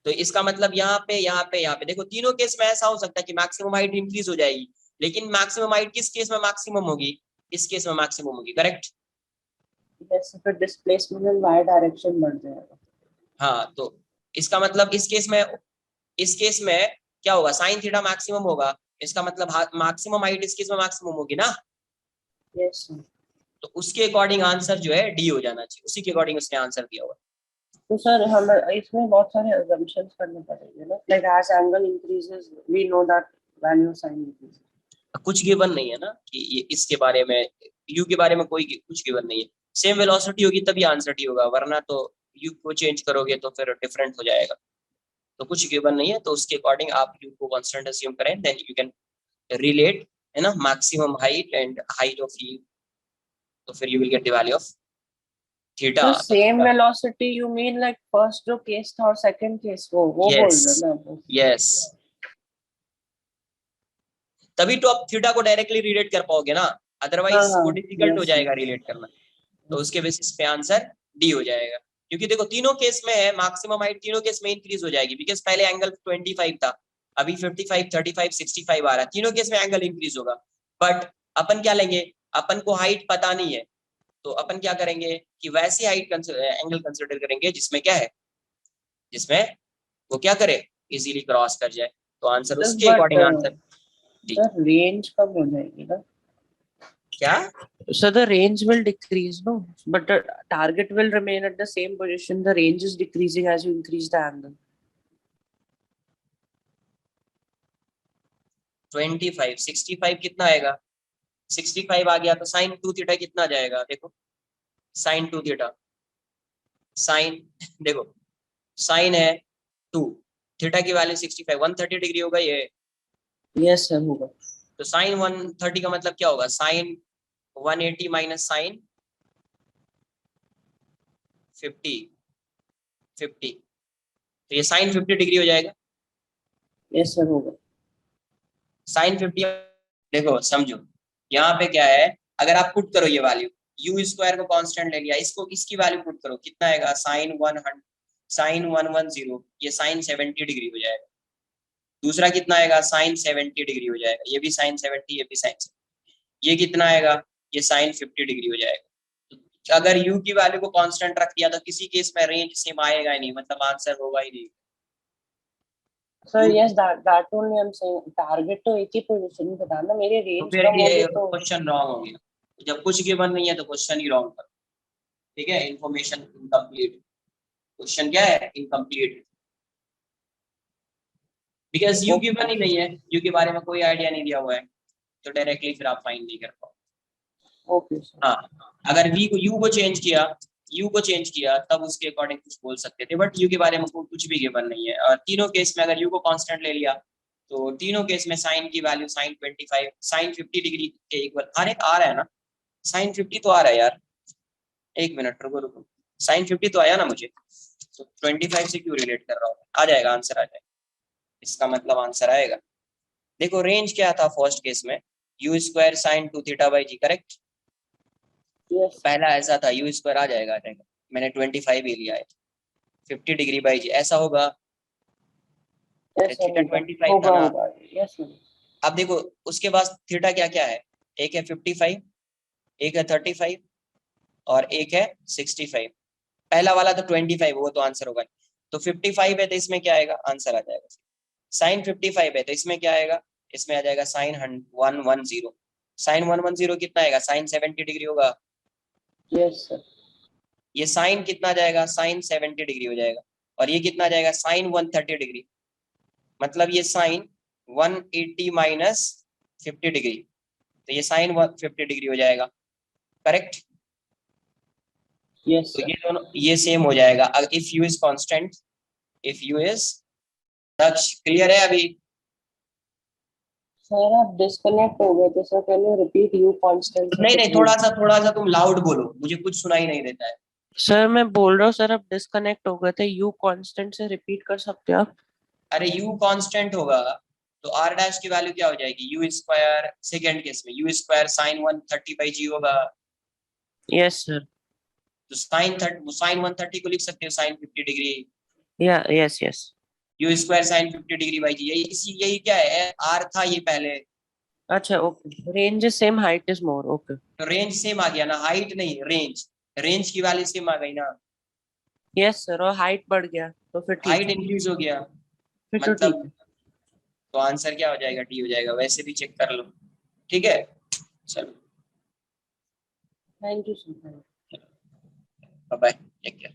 तो इसका मतलब यहाँ पे यहाँ पे यहाँ पे देखो तीनों केस में ऐसा हो सकता है कि मैक्सिमम हाइट इंक्रीज हो जाएगी, लेकिन मैक्सिमम हाइट किस केस में मैक्सिमम होगी? इस केस में मैक्सिमम होगी, करेक्ट। Yes, sir. फिर डिस्प्लेसमेंट इन y डायरेक्शन बढ़ जाएगा. हाँ तो इसका मतलब इस केस में क्या होगा, साइन थीटा मैक्सिमम होगा, इसका मतलब मैक्सिमम हाइट इस केस में मैक्सिमम होगी ना। Yes, sir. तो उसके अकॉर्डिंग आंसर जो है डी हो जाना चाहिए, उसी के अकॉर्डिंग उसने आंसर दिया होगा। तो सर हम इसमें बहुत सारे assumptions करने पड़ेंगे ना, like as angle increases we know that value of sin increases. कुछ गिवन नहीं है ना कि ये इसके बारे में, यू के बारे में कोई कुछ गिवन नहीं है। सेम वेलोसिटी होगी तभी आंसर डी होगा, वरना तो यू को चेंज करोगे तो फिर डिफरेंट हो जाएगा। तो कुछ गिवन नहीं है, तो उसके अकॉर्डिंग आप यू को कांस्टेंट अस्यूम करें, देन यू कैन रिलेट है ना maximum height and height of you, तो फिर you will get the value of theta. So same velocity you mean like first जो केस था और second केस वो बोल रहे ना आप? यस, तभी तो आप थीटा को डायरेक्टली रिलेट कर पाओगे ना, अदरवाइज वो डिफिकल्ट हो जाएगा रिलेट करना। तो उसके बेसिस पे आंसर डी हो जाएगा, क्योंकि देखो तीनों केस में है मैक्सिमम हाइट, तीनों केस में इंक्रीज हो जाएगी, बिकॉज पहले एंगल 25 था, अभी 55, 35, 65 आ रहा है, तीनों केस में एंगल इंक्रीज होगा। बट अपन क्या लेंगे, अपन को हाइट पता नहीं है, तो अपन क्या करेंगे कि वैसी हाइट एंगल कंसिडर करेंगे जिसमें क्या है, जिसमें वो क्या करे, इजीली क्रॉस कर जाए। तो आंसर उसके according answer D. Sir range कम हो जाएगी ना? क्या? So the range will decrease, no? But the target will remain at the same position. The range is decreasing as you increase the angle. 25, 65 कितना आएगा? 65 आ गया तो साइन 2 थीटा कितना आ जाएगा? देखो साइन 2 थीटा, साइन देखो साइन है 2, थीटा की वैल्यू 65, 130 डिग्री होगा ये। Yes, sir, होगा. तो साइन 130 का मतलब क्या होगा, साइन 180 माइनस साइन 50, तो ये साइन 50 डिग्री हो जाएगा। Yes, sir, होगा. साइन 50 देखो समझो, यहाँ पे क्या है, अगर आप पुट करो ये वैल्यू, यू स्क्वायर को कांस्टेंट ले लिया, इसको इसकी वैल्यू पुट करो, कितना आएगा, साइन 110, ये साइन 70 डिग्री हो जाएगा। दूसरा कितना आएगा, साइन 70 डिग्री हो जाएगा, ये भी साइन 70, ये भी साइन 70, ये कितना आएगा, ये साइन 50 डिग्री हो जाएगा। तो अगर यू की वैल्यू को कांस्टेंट रख दिया तो किसी केस में रेंज सेम आएगा ही नहीं, मतलब आंसर होगा ही नहीं। Sir, yes, that only I'm saying. Target तो एक ही पोजीशन में बताना, मेरे तो रेंज फिर कम होगी ये तो क्वेश्चन रॉन्ग हो गया, जब कुछ गिवन नहीं है तो क्वेश्चन ही रॉन्ग करो, ठीक है। इन्फॉर्मेशन इनकम्प्लीट, क्वेश्चन क्या है, इनकम्प्लीट, बिकॉज यू गिवन ही नहीं है, यू के बारे में कोई आइडिया नहीं दिया हुआ है, तो डायरेक्टली फिर आप फाइंड नहीं कर पाओ। Okay sir. हाँ अगर वी को यू को चेंज किया तब उसके अकॉर्डिंग कुछ बोल सकते थे, बट यू के बारे में कुछ भी गिवन नहीं है। और तीनों केस में अगर यू को कांस्टेंट ले लिया तो तीनों केस में साइन की वैल्यू साइन 25, साइन 50 डिग्री के इक्वल आ रहा है ना, साइन 50 तो आ रहा है यार, एक मिनट रुको, साइन 50 तो आया ना मुझे, तो 25 से क्यों रिलेट कर रहा हूँ, आ जाएगा आंसर, आ जाएगा, इसका मतलब आंसर आएगा। देखो रेंज क्या था फर्स्ट केस में, u square sine 2 theta by g, correct. Yes. पहला ऐसा था यू स्क्वायर आ जाएगा, मैंने 25 ही लिया है, 50 डिग्री बाई जी ऐसा होगा, Yes, sir, थीटा होगा. 25 था ना। होगा. Yes, sir. अब देखो उसके बाद थीटा क्या क्या है, एक है 55, एक है 35 और एक है 65। पहला वाला तो 25, वो तो आंसर होगा, तो 55 है तो इसमें क्या आएगा, आंसर आ जाएगा। साइन 55 है तो इसमें क्या आएगा, इसमें आ जाएगा साइन 110, साइन 110 कितना आएगा, साइन 70 डिग्री होगा। Yes, sir. ये साइन कितना जाएगा, साइन 70 डिग्री हो जाएगा, और ये कितना जाएगा, साइन 130 डिग्री, मतलब ये साइन 180 माइनस 50 डिग्री, तो ये साइन 150 डिग्री हो जाएगा, करेक्ट। Yes, तो sir. ये दोनों ये सेम हो जाएगा if you is constant, if you is touch, clear है अभी? सर आप डिस्कनेक्ट हो गए थे sir, can you repeat you constant? नहीं नहीं, थोड़ा सा तुम लाउड बोलो, मुझे कुछ सुनाई नहीं देता है। सर मैं बोल रहा हूँ सर, आप डिस्कनेक्ट हो गए थे, यू कांस्टेंट से रिपीट कर सकते हो आप? अरे यू कांस्टेंट होगा तो आर डैश की वैल्यू क्या हो जाएगी, यू स्क्वायर, सेकेंड केस में यू स्क्वायर साइन 130/g होगा। Yes sir. तो साइन 130 को लिख सकते हो साइन 50 डिग्री, या yes yes. U square sine 50 degree by G, यही क्या है, आर था ये पहले, अच्छा okay, range is same, height is more, okay. तो रेंज सेम आ गया ना, हाइट नहीं रेंज, रेंज की वैल्यू सेम आ गई ना, यस सर, और हाइट बढ़ गया तो फिर ठीक हाइट है। इंक्रीज हो गया, फिर तो ठीक मतलब है। तो आंसर क्या हो जाएगा, डी हो जाएगा, वैसे भी चेक कर लो। ठीक है, चलो thank you sir. Bye, take care.